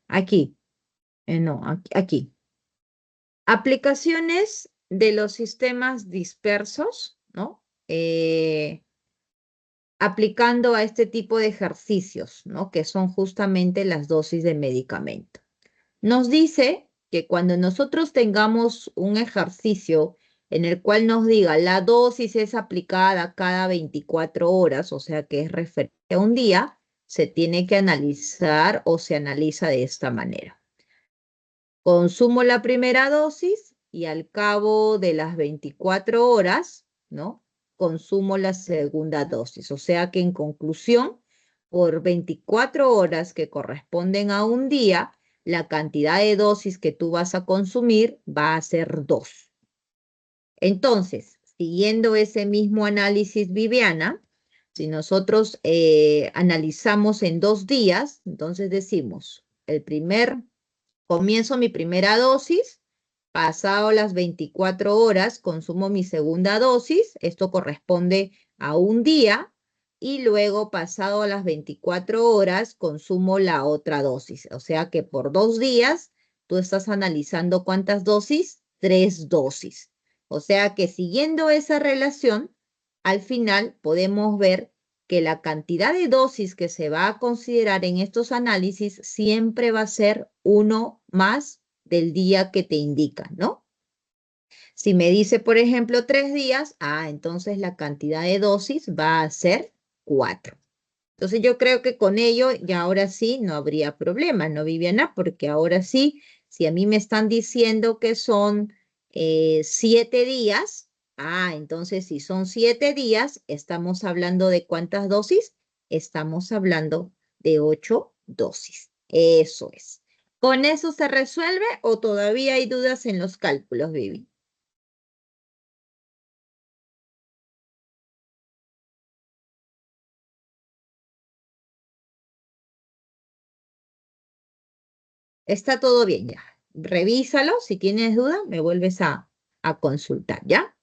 Aquí, no, aquí. Aplicaciones de los sistemas dispersos, ¿no? Aplicando a este tipo de ejercicios, ¿no? Que son justamente las dosis de medicamento. Nos dice que cuando nosotros tengamos un ejercicio en el cual nos diga la dosis es aplicada cada 24 horas, o sea que es referente a un día, se tiene que analizar o se analiza de esta manera. Consumo la primera dosis y al cabo de las 24 horas, ¿no? Consumo la segunda dosis. O sea que en conclusión, por 24 horas que corresponden a un día, la cantidad de dosis que tú vas a consumir va a ser 2. Entonces, siguiendo ese mismo análisis, Viviana, si nosotros analizamos en 2 días, entonces decimos, comienzo mi primera dosis, pasado las 24 horas consumo mi segunda dosis, esto corresponde a un día, y luego pasado las 24 horas consumo la otra dosis. O sea que por 2 días tú estás analizando cuántas dosis, 3 dosis. O sea que siguiendo esa relación, al final podemos ver que la cantidad de dosis que se va a considerar en estos análisis siempre va a ser uno más del día que te indica, ¿no? Si me dice, por ejemplo, 3 días, entonces la cantidad de dosis va a ser 4. Entonces yo creo que con ello ya ahora sí no habría problema, ¿no, Viviana? Porque ahora sí, si a mí me están diciendo que son 7 días. Entonces si son 7 días, estamos hablando de ¿cuántas dosis? Estamos hablando de 8 dosis. Eso es. ¿Con eso se resuelve o todavía hay dudas en los cálculos, Vivi? Está todo bien ya. Revísalo. Si tienes duda, me vuelves a consultar, ¿ya?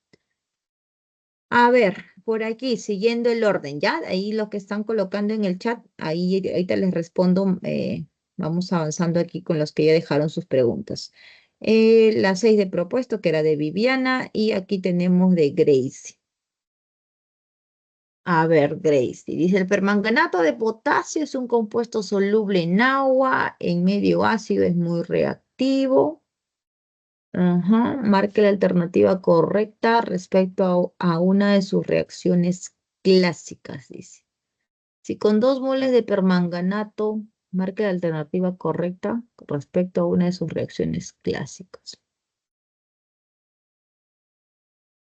A ver, por aquí, siguiendo el orden, ¿ya? Ahí lo que están colocando en el chat, ahí ahorita les respondo. Vamos avanzando aquí con los que ya dejaron sus preguntas. La 6 de propuesto, que era de Viviana, y aquí tenemos de Gracie. A ver, Gracie, dice el permanganato de potasio es un compuesto soluble en agua, en medio ácido es muy reactivo. Ajá, marque la alternativa correcta respecto a una de sus reacciones clásicas, dice. Si con 2 moles de permanganato, marque la alternativa correcta respecto a una de sus reacciones clásicas.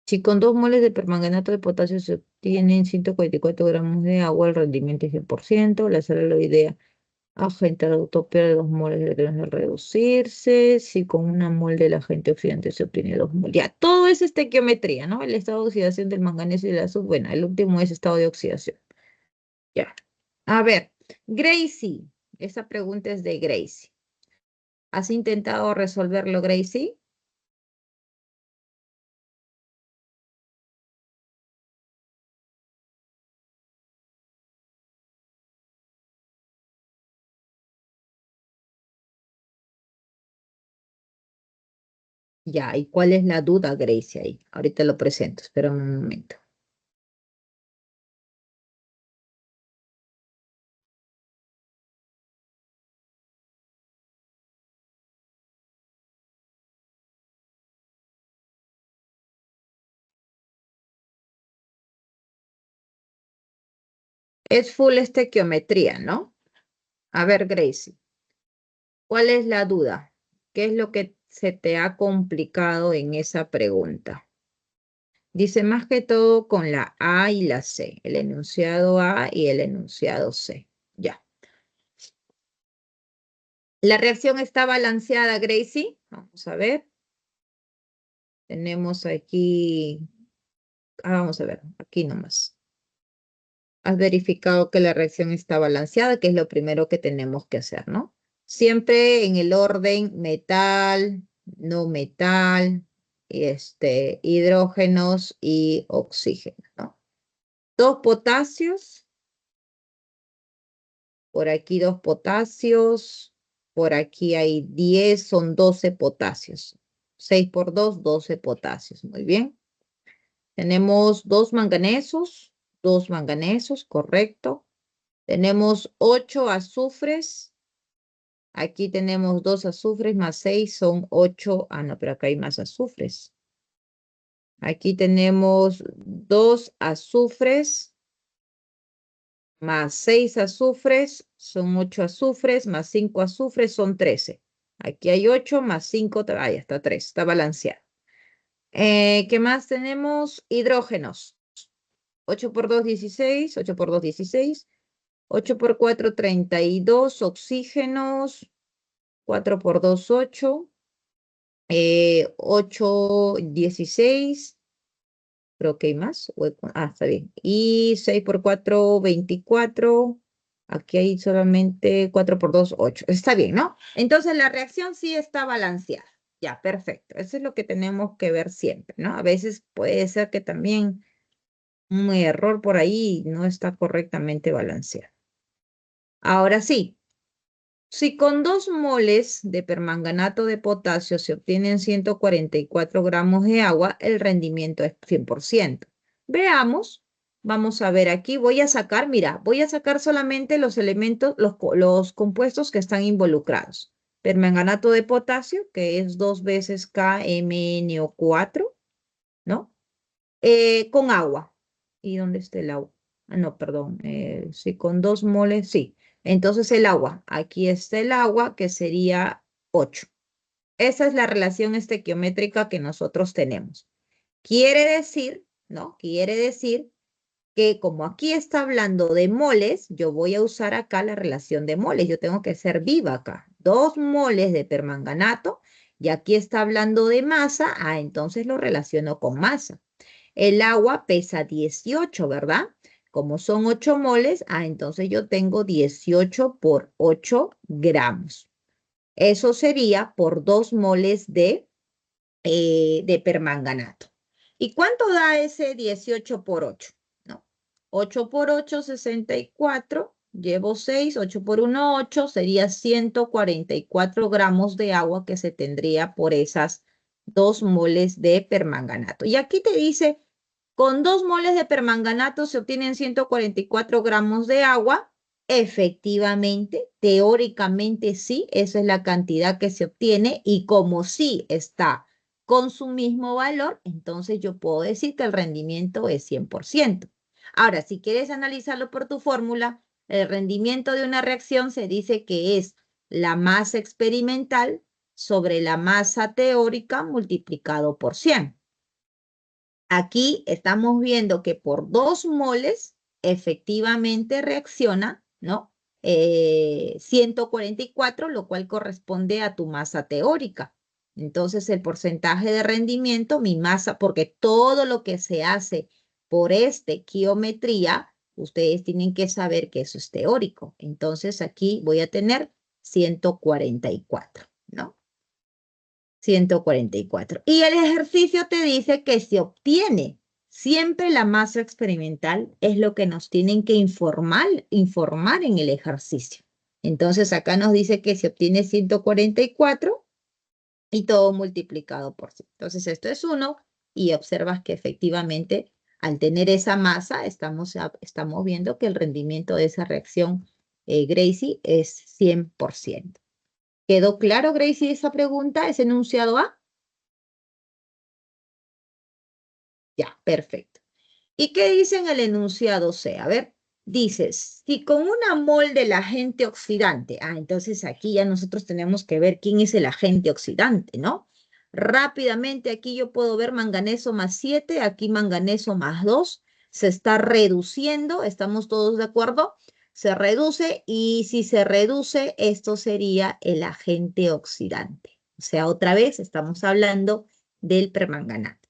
Si con 2 moles de permanganato de potasio se obtienen 144 gramos de agua, el rendimiento es 100%, la celuloidea agente reductor pierde 2 moles de de reducirse. Si con una mol del agente oxidante se obtiene 2 moles. Ya, todo es estequiometría, ¿no? El estado de oxidación del manganeso y del azul. Bueno, el último es estado de oxidación. Ya. A ver, Gracie. Esa pregunta es de Gracie. ¿Has intentado resolverlo, Gracie? Ya, ¿y cuál es la duda, Gracie, ahí? Ahorita lo presento, espera un momento. Es full estequiometría, ¿no? A ver, Gracie, ¿cuál es la duda? ¿Qué es lo que se te ha complicado en esa pregunta? Dice más que todo con la A y la C, el enunciado A y el enunciado C. Ya. La reacción está balanceada, Gracie. Vamos a ver. Tenemos aquí, vamos a ver, aquí nomás. Has verificado que la reacción está balanceada, que es lo primero que tenemos que hacer, ¿no? Siempre en el orden metal, no metal, hidrógenos y oxígeno, ¿no? 2 potasios, por aquí 2 potasios, por aquí hay 10, son 12 potasios. 6 por 2, 12 potasios, muy bien. Tenemos 2 manganesos, correcto. Tenemos 8 azufres. Aquí tenemos 2 azufres más 6 son 8. No, pero acá hay más azufres. Aquí tenemos 2 azufres más 6 azufres son 8 azufres, más 5 azufres son 13. Aquí hay 8 más 5, ya está 3, está balanceado. ¿Qué más tenemos? Hidrógenos. 8 por 2, 16, 8 por 2, 16. 8 por 4, 32. Oxígenos. 4 por 2, 8. 8, 16. Creo que hay más. Está bien. Y 6 por 4, 24. Aquí hay solamente 4 por 2, 8. Está bien, ¿no? Entonces la reacción sí está balanceada. Ya, perfecto. Eso es lo que tenemos que ver siempre, ¿no? A veces puede ser que también un error por ahí no está correctamente balanceado. Ahora sí, si con 2 moles de permanganato de potasio se obtienen 144 gramos de agua, el rendimiento es 100%. Veamos, vamos a ver aquí, voy a sacar, mira, voy a sacar solamente los elementos, los compuestos que están involucrados. Permanganato de potasio, que es 2 veces KMnO4, ¿no? Con agua. ¿Y dónde está el agua? No, perdón. Sí, con 2 moles, sí. Entonces el agua. Aquí está el agua, que sería 8. Esa es la relación estequiométrica que nosotros tenemos. Quiere decir, ¿no? Quiere decir que como aquí está hablando de moles, yo voy a usar acá la relación de moles. Yo tengo que ser viva acá. 2 moles de permanganato y aquí está hablando de masa. Entonces lo relaciono con masa. El agua pesa 18, ¿verdad? Como son 8 moles, entonces yo tengo 18 por 8 gramos. Eso sería por 2 moles de permanganato. ¿Y cuánto da ese 18 por 8? ¿No? 8 por 8, 64. Llevo 6, 8 por 1, 8. Sería 144 gramos de agua que se tendría por esas 2 moles de permanganato. Y aquí te dice, con 2 moles de permanganato se obtienen 144 gramos de agua. Efectivamente, teóricamente sí, esa es la cantidad que se obtiene y como sí está con su mismo valor, entonces yo puedo decir que el rendimiento es 100%. Ahora, si quieres analizarlo por tu fórmula, el rendimiento de una reacción se dice que es la masa experimental sobre la masa teórica multiplicado por 100. Aquí estamos viendo que por 2 moles efectivamente reacciona, ¿no? 144, lo cual corresponde a tu masa teórica. Entonces, el porcentaje de rendimiento, mi masa, porque todo lo que se hace por estequiometría, ustedes tienen que saber que eso es teórico. Entonces, aquí voy a tener 144, ¿no? 144. Y el ejercicio te dice que se obtiene siempre la masa experimental, es lo que nos tienen que informar en el ejercicio. Entonces acá nos dice que se obtiene 144 y todo multiplicado por 100. Entonces esto es 1 y observas que efectivamente al tener esa masa estamos viendo que el rendimiento de esa reacción, Gracie, es 100%. ¿Quedó claro, Gracie, esa pregunta, ese enunciado A? Ya, perfecto. ¿Y qué dice en el enunciado C? A ver, dice, si con una mol del agente oxidante, entonces aquí ya nosotros tenemos que ver quién es el agente oxidante, ¿no? Rápidamente aquí yo puedo ver manganeso más 7, aquí manganeso más 2, se está reduciendo, ¿estamos todos de acuerdo? Se reduce y si se reduce, esto sería el agente oxidante. O sea, otra vez estamos hablando del permanganato.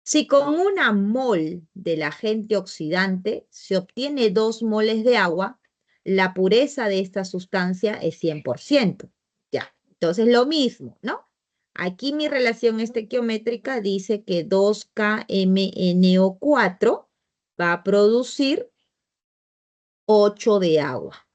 Si con una mol del agente oxidante se obtiene 2 moles de agua, la pureza de esta sustancia es 100%. Ya, entonces lo mismo, ¿no? Aquí mi relación estequiométrica dice que 2KMNO4 va a producir 8 de agua.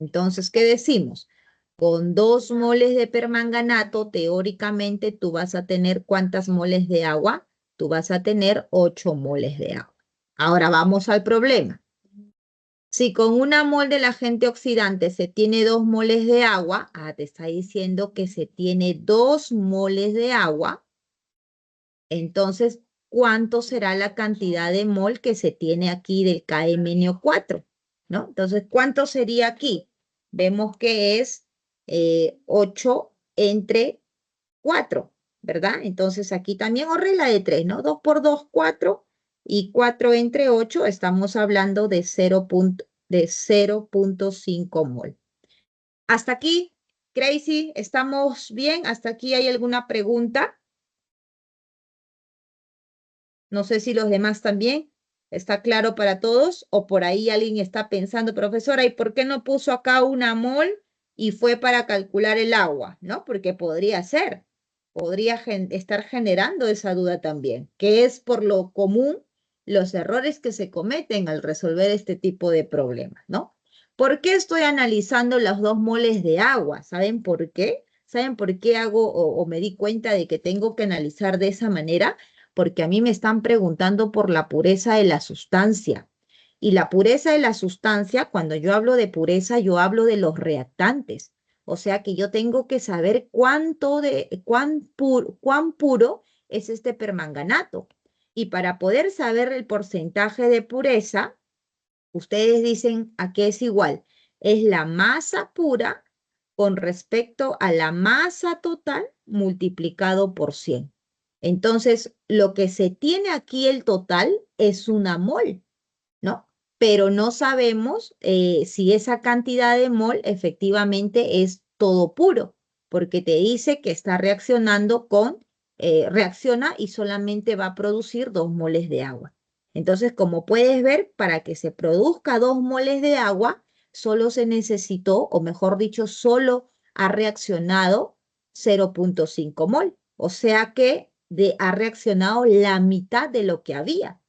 Entonces, ¿qué decimos? Con 2 moles de permanganato, teóricamente tú vas a tener ¿cuántas moles de agua? Tú vas a tener 8 moles de agua. Ahora vamos al problema. Si con una mol del agente oxidante se tiene 2 moles de agua, te está diciendo que se tiene 2 moles de agua, entonces, ¿cuánto será la cantidad de mol que se tiene aquí del KMNO4? ¿No? Entonces, ¿cuánto sería aquí? Vemos que es 8 entre 4, ¿verdad? Entonces, aquí también, o regla de 3, ¿no? 2 por 2, 4, y 4 entre 8, estamos hablando de 0.5 mol. Hasta aquí, Crazy, ¿estamos bien? ¿Hasta aquí hay alguna pregunta? No sé si los demás también. ¿Está claro para todos? O por ahí alguien está pensando, profesora, ¿y por qué no puso acá una mol y fue para calcular el agua? ¿No? Porque podría ser. Podría estar generando esa duda también, que es por lo común los errores que se cometen al resolver este tipo de problemas, ¿no? ¿Por qué estoy analizando los 2 moles de agua? ¿Saben por qué? ¿Saben por qué hago o me di cuenta de que tengo que analizar de esa manera? Porque a mí me están preguntando por la pureza de la sustancia. Y la pureza de la sustancia, cuando yo hablo de pureza, yo hablo de los reactantes. O sea que yo tengo que saber cuán puro es este permanganato. Y para poder saber el porcentaje de pureza, ustedes dicen a qué es igual. Es la masa pura con respecto a la masa total multiplicado por 100. Entonces, lo que se tiene aquí el total es una mol, ¿no? Pero no sabemos si esa cantidad de mol efectivamente es todo puro, porque te dice que está reaccionando reacciona y solamente va a producir 2 moles de agua. Entonces, como puedes ver, para que se produzca 2 moles de agua, solo se necesitó, o mejor dicho, solo ha reaccionado 0.5 mol. O sea que ha reaccionado la mitad de lo que había.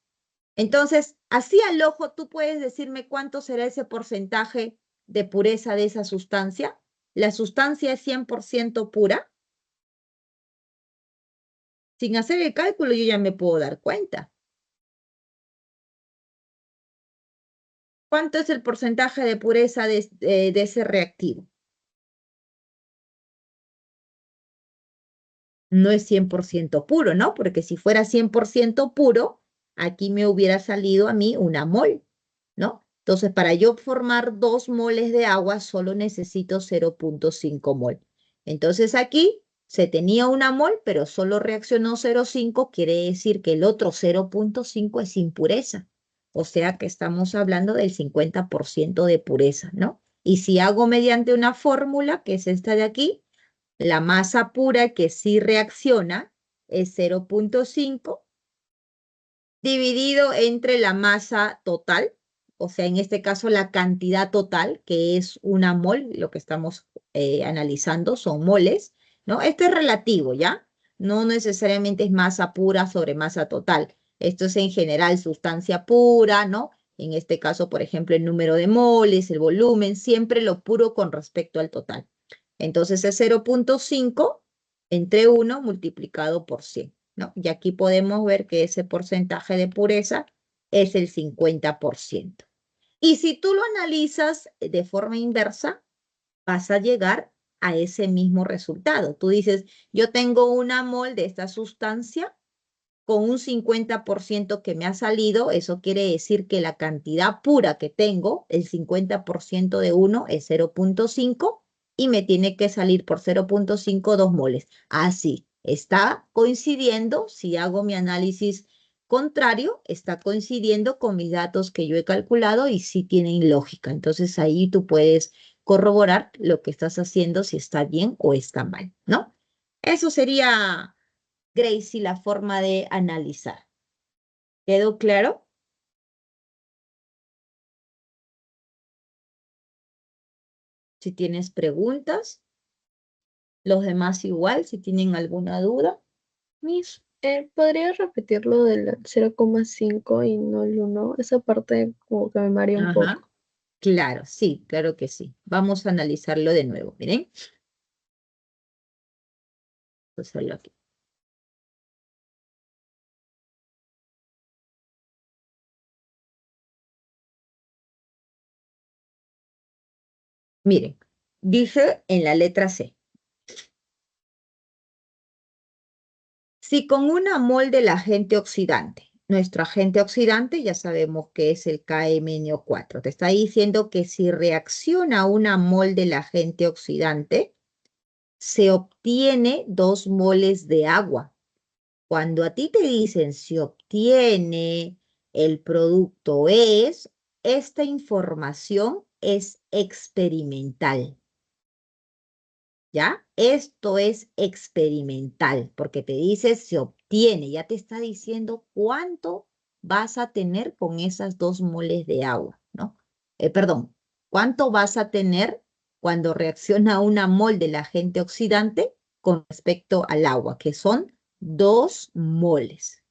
Entonces, así al ojo, ¿tú puedes decirme cuánto será ese porcentaje de pureza de esa sustancia? ¿La sustancia es 100% pura? Sin hacer el cálculo, yo ya me puedo dar cuenta. ¿Cuánto es el porcentaje de pureza de ese reactivo? No es 100% puro, ¿no? Porque si fuera 100% puro, aquí me hubiera salido a mí una mol, ¿no? Entonces, para yo formar 2 moles de agua, solo necesito 0.5 mol. Entonces, aquí se tenía una mol, pero solo reaccionó 0.5, quiere decir que el otro 0.5 es impureza. O sea que estamos hablando del 50% de pureza, ¿no? Y si hago mediante una fórmula, que es esta de aquí, la masa pura que sí reacciona es 0.5 dividido entre la masa total, o sea, en este caso la cantidad total, que es una mol, lo que estamos analizando son moles, ¿no? Esto es relativo, ¿ya? No necesariamente es masa pura sobre masa total. Esto es en general sustancia pura, ¿no? En este caso, por ejemplo, el número de moles, el volumen, siempre lo puro con respecto al total. Entonces es 0.5 entre 1 multiplicado por 100, ¿no? Y aquí podemos ver que ese porcentaje de pureza es el 50%. Y si tú lo analizas de forma inversa, vas a llegar a ese mismo resultado. Tú dices, yo tengo una mol de esta sustancia con un 50% que me ha salido, eso quiere decir que la cantidad pura que tengo, el 50% de 1 es 0.5 y me tiene que salir por 0.5 2 moles. Así, está coincidiendo, si hago mi análisis contrario, está coincidiendo con mis datos que yo he calculado y sí tienen lógica. Entonces ahí tú puedes corroborar lo que estás haciendo, si está bien o está mal, ¿no? Eso sería, Gracie, la forma de analizar. ¿Quedó claro? Si tienes preguntas, los demás igual, si tienen alguna duda. Miss, ¿podría repetir lo del 0,5 y no el 1? Esa parte como que me mareó un Ajá, poco. claro, sí, claro que sí. Vamos a analizarlo de nuevo, miren. Pues solo aquí. Miren, dice en la letra C. Si con una mol del agente oxidante, nuestro agente oxidante ya sabemos que es el KMnO4, te está diciendo que si reacciona una mol del agente oxidante, se obtiene 2 moles de agua. Cuando a ti te dicen se obtiene, el producto es, esta información es experimental. ¿Ya? Esto es experimental, porque te dice se obtiene, ya te está diciendo cuánto vas a tener con esas 2 moles de agua, ¿no? Perdón, cuánto vas a tener cuando reacciona una mol del agente oxidante con respecto al agua, que son 2 moles.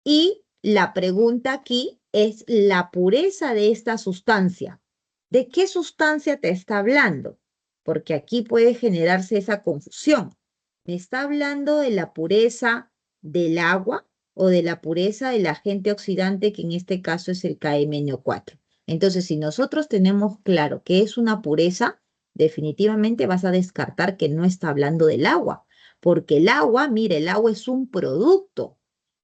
Y la pregunta aquí es la pureza de esta sustancia. ¿De qué sustancia te está hablando? Porque aquí puede generarse esa confusión. ¿Me está hablando de la pureza del agua o de la pureza del agente oxidante, que en este caso es el KMnO4? Entonces, si nosotros tenemos claro que es una pureza, definitivamente vas a descartar que no está hablando del agua, porque el agua, mire, el agua es un producto.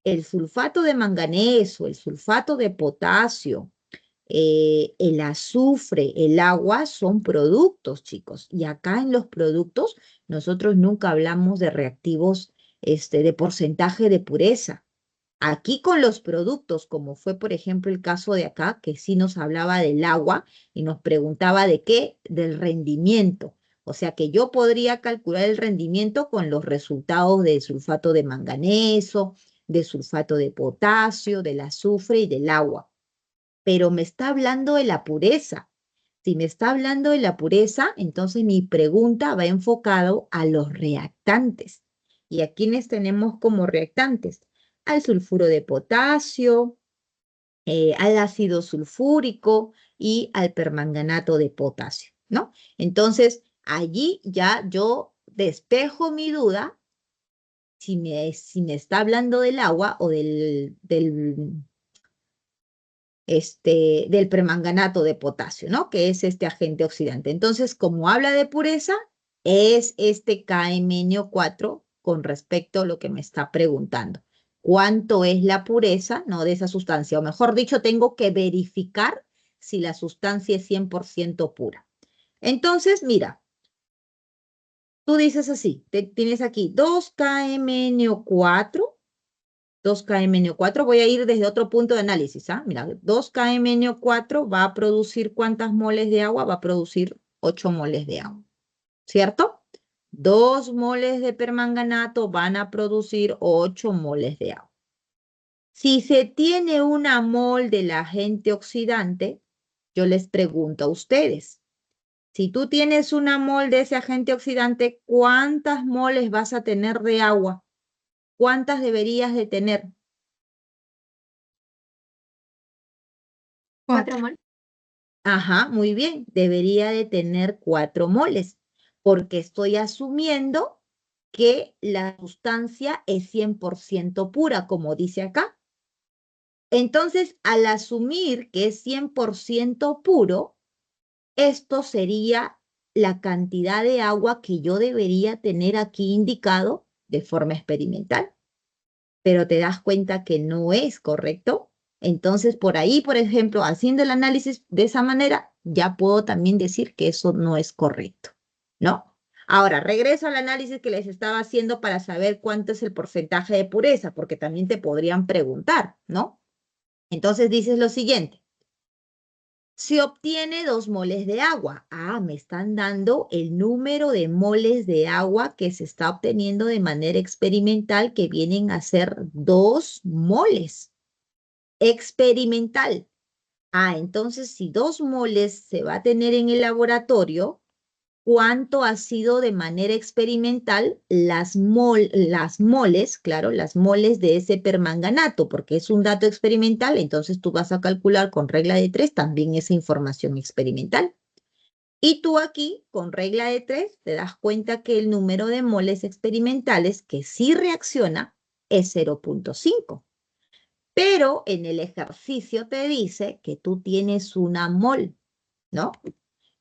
El sulfato de manganeso, el sulfato de potasio, el azufre, el agua son productos, chicos. Y acá en los productos nosotros nunca hablamos de reactivos de porcentaje de pureza. Aquí con los productos, como fue por ejemplo el caso de acá, que sí nos hablaba del agua y nos preguntaba de qué, del rendimiento. O sea que yo podría calcular el rendimiento con los resultados del sulfato de manganeso, del sulfato de potasio, del azufre y del agua. Pero me está hablando de la pureza. Si me está hablando de la pureza, entonces mi pregunta va enfocado a los reactantes. ¿Y a quiénes tenemos como reactantes? Al sulfuro de potasio, al ácido sulfúrico y al permanganato de potasio, ¿no? Entonces, allí ya yo despejo mi duda si me está hablando del agua o del permanganato de potasio, ¿no? Que es este agente oxidante. Entonces, como habla de pureza, es este KMnO4 con respecto a lo que me está preguntando. ¿Cuánto es la pureza, no, de esa sustancia? O mejor dicho, tengo que verificar si la sustancia es 100% pura. Entonces, mira, tú dices así, tienes aquí 2KMnO4, 2KMnO4, voy a ir desde otro punto de análisis, ¿ah? Mira, 2KMnO4 va a producir ¿cuántas moles de agua? Va a producir 8 moles de agua, ¿cierto? 2 moles de permanganato van a producir 8 moles de agua. Si se tiene una mol del agente oxidante, yo les pregunto a ustedes, si tú tienes una mol de ese agente oxidante, ¿cuántas moles vas a tener de agua? ¿Cuántas deberías de tener? 4 moles. Ajá, muy bien. Debería de tener 4 moles, porque estoy asumiendo que la sustancia es 100% pura, como dice acá. Entonces, al asumir que es 100% puro, esto sería la cantidad de agua que yo debería tener aquí indicado de forma experimental. Pero te das cuenta que no es correcto. Entonces, por ahí, por ejemplo, haciendo el análisis de esa manera, ya puedo también decir que eso no es correcto, ¿no? Ahora, regreso al análisis que les estaba haciendo para saber cuánto es el porcentaje de pureza, porque también te podrían preguntar, ¿no? Entonces dices lo siguiente. Se obtiene 2 moles de agua. Ah, me están dando el número de moles de agua que se está obteniendo de manera experimental, que vienen a ser 2 moles. Experimental. Ah, entonces si 2 moles se va a tener en el laboratorio, ¿cuánto ha sido de manera experimental las moles, claro, las moles de ese permanganato? Porque es un dato experimental, entonces tú vas a calcular con regla de 3 también esa información experimental. Y tú aquí, con regla de 3, te das cuenta que el número de moles experimentales que sí reacciona es 0.5. Pero en el ejercicio te dice que tú tienes una mol, ¿no?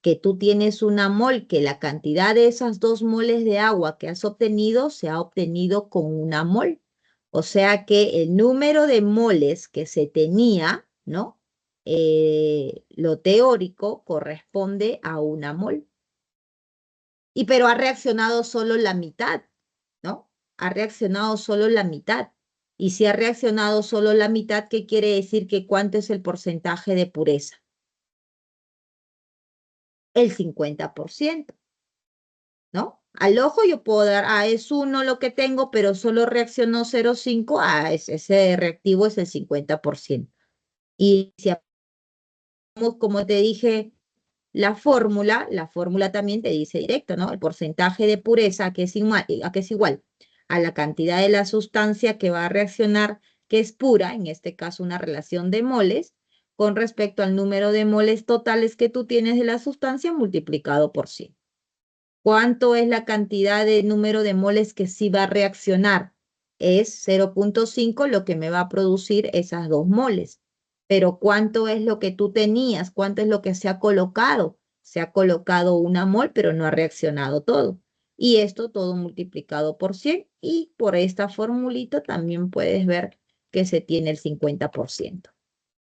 Que tú tienes una mol, que la cantidad de esas 2 moles de agua que has obtenido se ha obtenido con una mol. O sea que el número de moles que se tenía, ¿no? Lo teórico corresponde a una mol. Pero ha reaccionado solo la mitad, ¿no? Ha reaccionado solo la mitad. Y si ha reaccionado solo la mitad, ¿qué quiere decir? Que ¿cuánto es el porcentaje de pureza? El 50%, ¿no? Al ojo yo puedo dar, es 1 lo que tengo, pero solo reaccionó 0,5, ese reactivo es el 50%. Y si hacemos, como te dije, la fórmula también te dice directo, ¿no? El porcentaje de pureza que es igual a la cantidad de la sustancia que va a reaccionar, que es pura, en este caso una relación de moles, con respecto al número de moles totales que tú tienes de la sustancia multiplicado por 100. ¿Cuánto es la cantidad de número de moles que sí va a reaccionar? Es 0.5 lo que me va a producir esas 2 moles. Pero ¿cuánto es lo que tú tenías? ¿Cuánto es lo que se ha colocado? Se ha colocado 1 mol, pero no ha reaccionado todo. Y esto todo multiplicado por 100. Y por esta formulita también puedes ver que se tiene el 50%,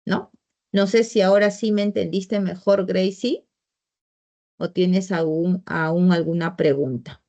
¿no? No sé si ahora sí me entendiste mejor, Gracie, o tienes aún alguna pregunta.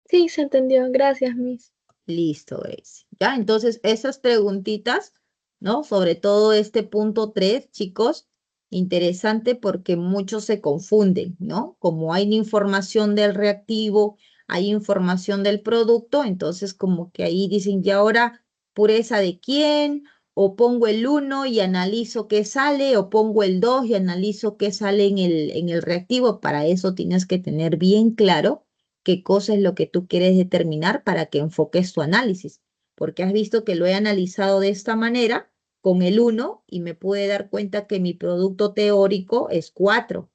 Sí, se entendió. Gracias, Miss. Listo, Gracie. Ya, entonces esas preguntitas, ¿no? Sobre todo este punto 3, chicos, interesante porque muchos se confunden, ¿no? Como hay información del reactivo, hay información del producto, entonces como que ahí dicen, ¿y ahora pureza de quién? O pongo el 1 y analizo qué sale, o pongo el 2 y analizo qué sale en el reactivo. Para eso tienes que tener bien claro qué cosa es lo que tú quieres determinar para que enfoques tu análisis, porque has visto que lo he analizado de esta manera con el 1 y me pude dar cuenta que mi producto teórico es 4,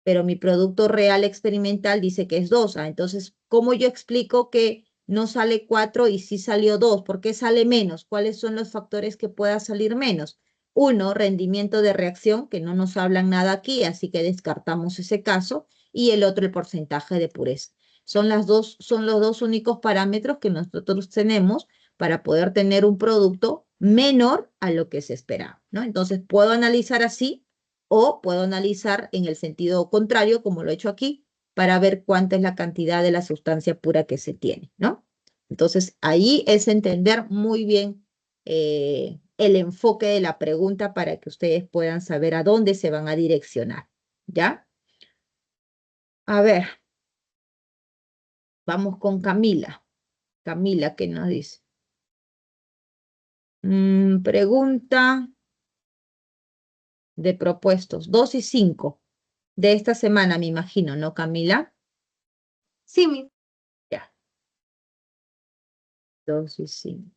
pero mi producto real experimental dice que es 2. Entonces, ¿cómo yo explico que no sale 4 y sí salió 2? ¿Por qué sale menos? ¿Cuáles son los factores que pueda salir menos? Uno, rendimiento de reacción, que no nos hablan nada aquí, así que descartamos ese caso, y el otro, el porcentaje de pureza. Son los dos únicos parámetros que nosotros tenemos para poder tener un producto menor a lo que se esperaba, ¿no? Entonces, puedo analizar así o puedo analizar en el sentido contrario, como lo he hecho aquí, para ver cuánta es la cantidad de la sustancia pura que se tiene, ¿no? Entonces, ahí es entender muy bien el enfoque de la pregunta para que ustedes puedan saber a dónde se van a direccionar, ¿ya? A ver, vamos con Camila. Camila, ¿qué nos dice? Pregunta de propuestos, 2 y 5 de esta semana, me imagino, ¿no, Camila? Sí, Miss. Ya, 2 y 5.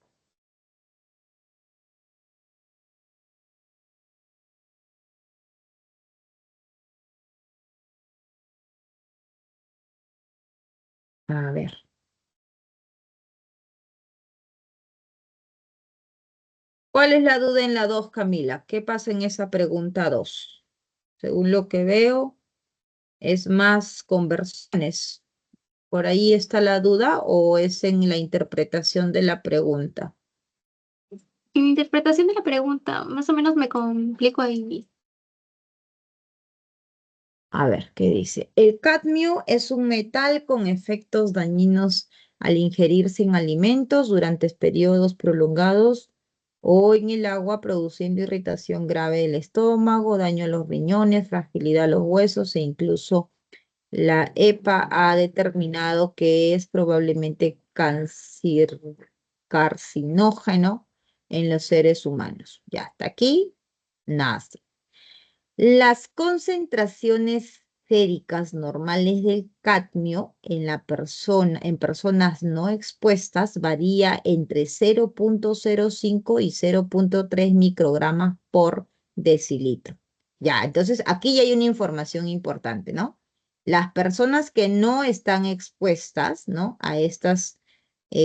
A ver. ¿Cuál es la duda en la 2, Camila? ¿Qué pasa en esa pregunta 2? Según lo que veo, es más conversiones. ¿Por ahí está la duda o es en la interpretación de la pregunta? En mi interpretación de la pregunta, más o menos me complico ahí. A ver, ¿qué dice? El cadmio es un metal con efectos dañinos al ingerirse en alimentos durante periodos prolongados o en el agua, produciendo irritación grave del estómago, daño a los riñones, fragilidad a los huesos e incluso la EPA ha determinado que es probablemente carcinógeno en los seres humanos. Ya hasta aquí, nada. Las concentraciones séricas normales del cadmio en personas no expuestas varía entre 0,05 y 0,3 microgramas por decilitro. Ya, entonces aquí ya hay una información importante, ¿no? Las personas que no están expuestas, ¿no? A estas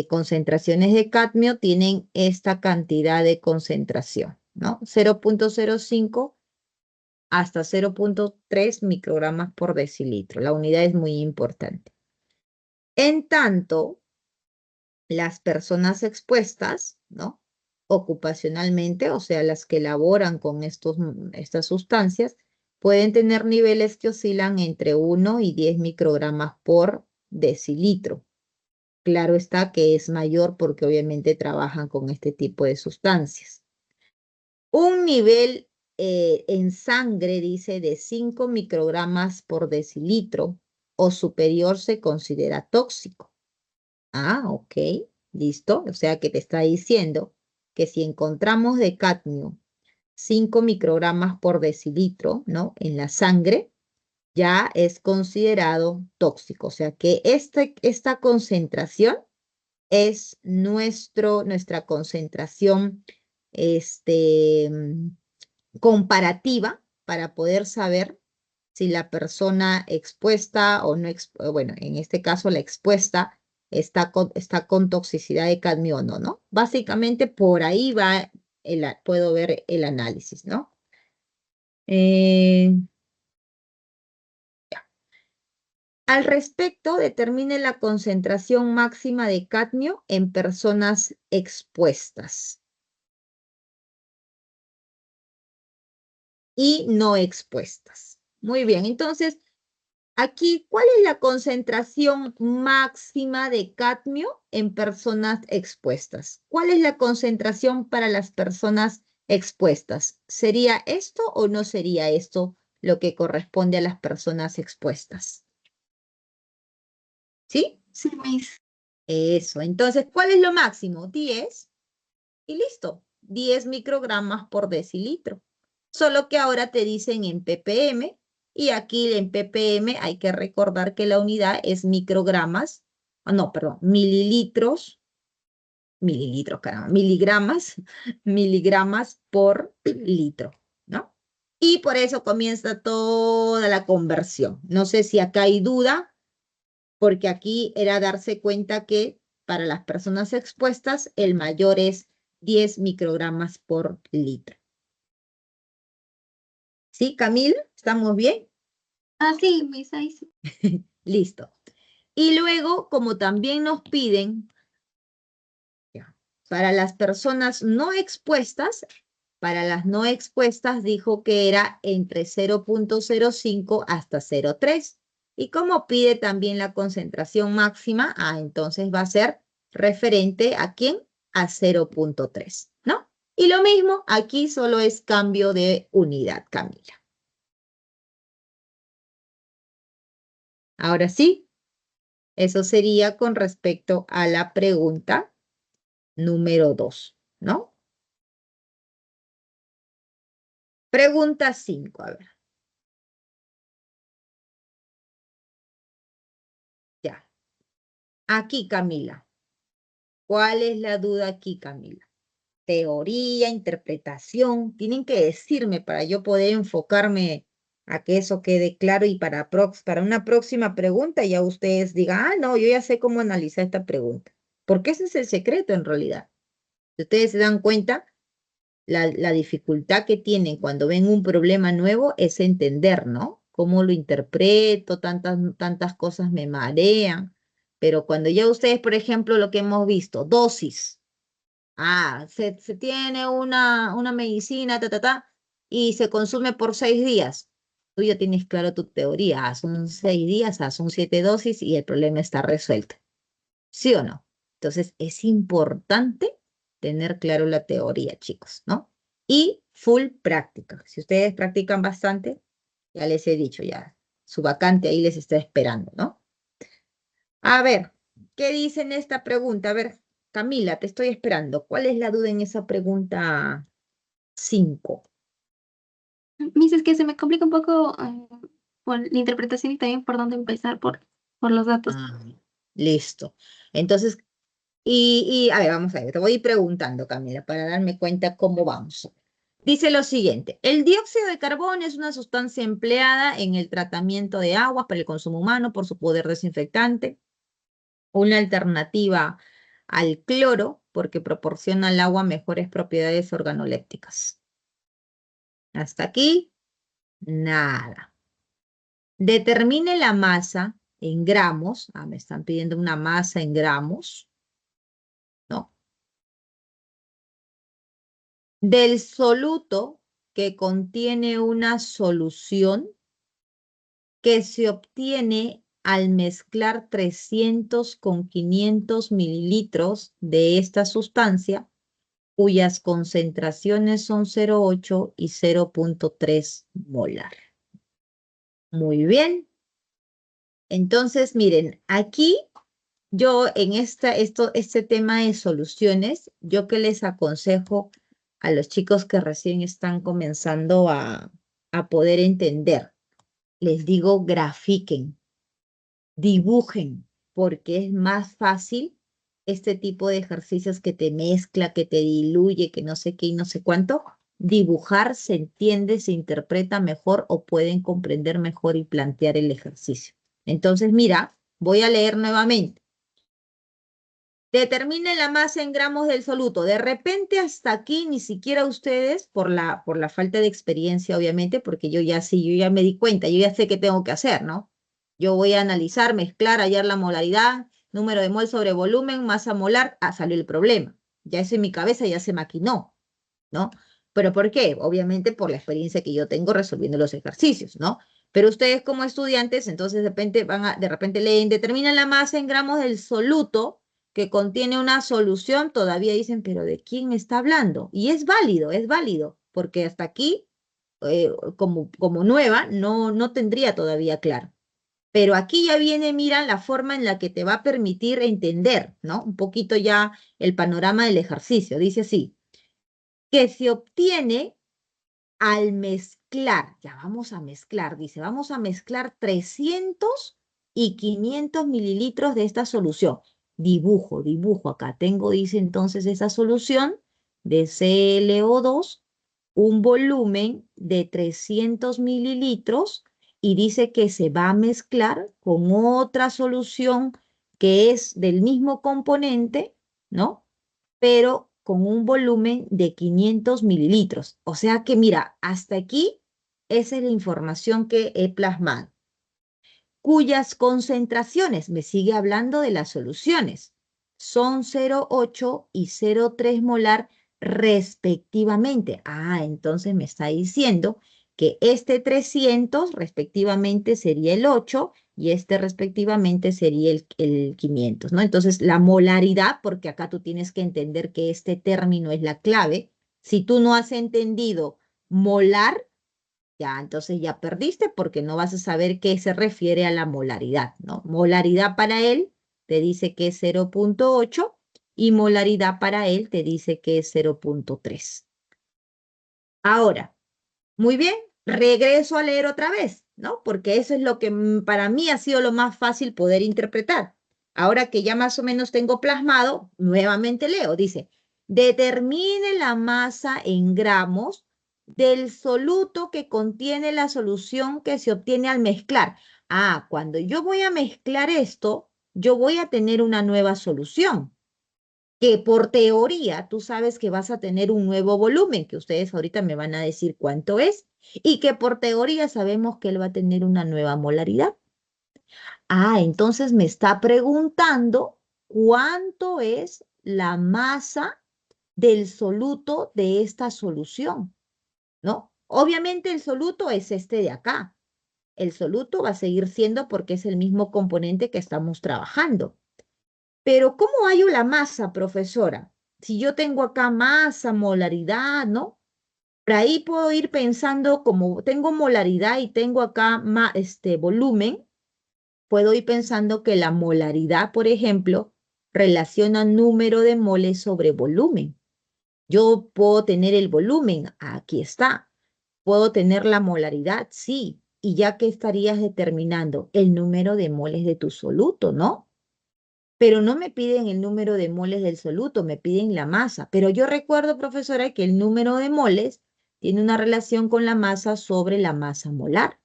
concentraciones de cadmio tienen esta cantidad de concentración, ¿no? 0,05 hasta 0,3 microgramas por decilitro. La unidad es muy importante. En tanto, las personas expuestas, ¿no? Ocupacionalmente, o sea, las que laboran con estas sustancias, pueden tener niveles que oscilan entre 1 y 10 microgramas por decilitro. Claro está que es mayor porque obviamente trabajan con este tipo de sustancias. Un nivel en sangre, dice, de 5 microgramas por decilitro o superior se considera tóxico. Ah, ok, listo. O sea que te está diciendo que si encontramos de cadmio 5 microgramas por decilitro, ¿no? En la sangre, ya es considerado tóxico. O sea que esta concentración es nuestra concentración comparativa para poder saber si la persona expuesta o no, bueno, en este caso la expuesta está con toxicidad de cadmio o no, ¿no? Básicamente por ahí va, puedo ver el análisis, ¿no? Al respecto, determine la concentración máxima de cadmio en personas expuestas. y no expuestas. Muy bien, entonces, aquí, ¿cuál es la concentración máxima de cadmio en personas expuestas? ¿Cuál es la concentración para las personas expuestas? ¿Sería esto o no sería esto lo que corresponde a las personas expuestas? ¿Sí? Sí, Miss. Eso. Entonces, ¿cuál es lo máximo? 10 y listo. 10 microgramas por decilitro. Solo que ahora te dicen en ppm y aquí en ppm hay que recordar que la unidad es microgramas, no, perdón, mililitros, caramba, miligramas por litro, ¿no? Y por eso comienza toda la conversión. No sé si acá hay duda, porque aquí era darse cuenta que para las personas expuestas el mayor es 10 microgramas por litro. ¿Sí, Camila? ¿Estamos bien? Ah, sí, Miss, ahí sí. Listo. Y luego, como también nos piden, ya, para las personas no expuestas, para las no expuestas dijo que era entre 0.05 hasta 0.3. Y como pide también la concentración máxima, entonces va a ser referente a quién? A 0.3, ¿no? Y lo mismo, aquí solo es cambio de unidad, Camila. Ahora sí, eso sería con respecto a la pregunta número 2, ¿no? Pregunta 5, a ver. Ya. Aquí, Camila. ¿Cuál es la duda aquí, Camila? Teoría, interpretación. Tienen que decirme para yo poder enfocarme a que eso quede claro y para una próxima pregunta ya ustedes digan, no, yo ya sé cómo analizar esta pregunta. Porque ese es el secreto en realidad. Si ustedes se dan cuenta, la dificultad que tienen cuando ven un problema nuevo es entender, ¿no? Cómo lo interpreto, tantas cosas me marean. Pero cuando ya ustedes, por ejemplo, lo que hemos visto, dosis. Se tiene una medicina, y se consume por 6 días. Tú ya tienes claro tu teoría. Son 6 días, son 7 dosis y el problema está resuelto. ¿Sí o no? Entonces, es importante tener claro la teoría, chicos, ¿no? Y full práctica. Si ustedes practican bastante, ya les he dicho, ya su vacante ahí les está esperando, ¿no? A ver, ¿qué dice en esta pregunta? A ver, Camila, te estoy esperando. ¿Cuál es la duda en esa pregunta 5? Miss, es que se me complica un poco por la interpretación y también por dónde empezar por los datos. Listo. Entonces, a ver, vamos a ver, te voy a ir preguntando, Camila, para darme cuenta cómo vamos. Dice lo siguiente, el dióxido de carbono es una sustancia empleada en el tratamiento de aguas para el consumo humano por su poder desinfectante, una alternativa al cloro porque proporciona al agua mejores propiedades organolépticas. Hasta aquí, nada. Determine la masa en gramos. Me están pidiendo una masa en gramos, ¿no? Del soluto que contiene una solución que se obtiene al mezclar 300 con 500 mililitros de esta sustancia, cuyas concentraciones son 0,8 y 0,3 molar. Muy bien. Entonces, miren, aquí yo en este tema de soluciones, yo que les aconsejo a los chicos que recién están comenzando a poder entender, les digo grafiquen, dibujen, porque es más fácil este tipo de ejercicios que te mezcla, que te diluye, que no sé qué y no sé cuánto. Dibujar se entiende, se interpreta mejor o pueden comprender mejor y plantear el ejercicio. Entonces, mira, voy a leer nuevamente. Determinen la masa en gramos del soluto. De repente hasta aquí ni siquiera ustedes, por la falta de experiencia, obviamente, porque yo ya me di cuenta, yo ya sé qué tengo que hacer, ¿no? Yo voy a analizar, mezclar, hallar la molaridad, número de mol sobre volumen, masa molar, salió el problema. Ya eso en mi cabeza ya se maquinó, ¿no? ¿Pero por qué? Obviamente por la experiencia que yo tengo resolviendo los ejercicios, ¿no? Pero ustedes como estudiantes, entonces de repente leen, determinan la masa en gramos del soluto que contiene una solución, todavía dicen, pero ¿de quién está hablando? Y es válido, porque hasta aquí, como nueva, no tendría todavía claro. Pero aquí ya viene, mira, la forma en la que te va a permitir entender, ¿no? Un poquito ya el panorama del ejercicio. Dice así, que se obtiene al mezclar, ya vamos a mezclar, dice, vamos a mezclar 300 y 500 mililitros de esta solución. Dibujo acá. Tengo, dice entonces, esa solución de ClO2, un volumen de 300 mililitros y dice que se va a mezclar con otra solución que es del mismo componente, ¿no? Pero con un volumen de 500 mililitros. O sea que, mira, hasta aquí esa es la información que he plasmado. Cuyas concentraciones, me sigue hablando de las soluciones, son 0,8 y 0,3 molar respectivamente. Ah, entonces me está diciendo que este 300 respectivamente sería el 8 y este respectivamente sería el 500, ¿no? Entonces la molaridad, porque acá tú tienes que entender que este término es la clave. Si tú no has entendido molar, ya, entonces ya perdiste porque no vas a saber qué se refiere a la molaridad, ¿no? Molaridad para él te dice que es 0,8 y molaridad para él te dice que es 0,3. Ahora, muy bien, regreso a leer otra vez, ¿no? Porque eso es lo que para mí ha sido lo más fácil poder interpretar. Ahora que ya más o menos tengo plasmado, nuevamente leo. Dice, determine la masa en gramos del soluto que contiene la solución que se obtiene al mezclar. Ah, cuando yo voy a mezclar esto, yo voy a tener una nueva solución que por teoría tú sabes que vas a tener un nuevo volumen, que ustedes ahorita me van a decir cuánto es, y que por teoría sabemos que él va a tener una nueva molaridad. Ah, entonces me está preguntando cuánto es la masa del soluto de esta solución, ¿no? Obviamente el soluto es este de acá. El soluto va a seguir siendo porque es el mismo componente que estamos trabajando. Pero ¿cómo hallo la masa, profesora? Si yo tengo acá masa, molaridad, ¿no? Por ahí puedo ir pensando, como tengo molaridad y tengo acá volumen, puedo ir pensando que la molaridad, por ejemplo, relaciona número de moles sobre volumen. Yo puedo tener el volumen, aquí está. Puedo tener la molaridad, sí. Y ya que estarías determinando el número de moles de tu soluto, ¿no? Pero no me piden el número de moles del soluto, me piden la masa. Pero yo recuerdo, profesora, que el número de moles tiene una relación con la masa sobre la masa molar.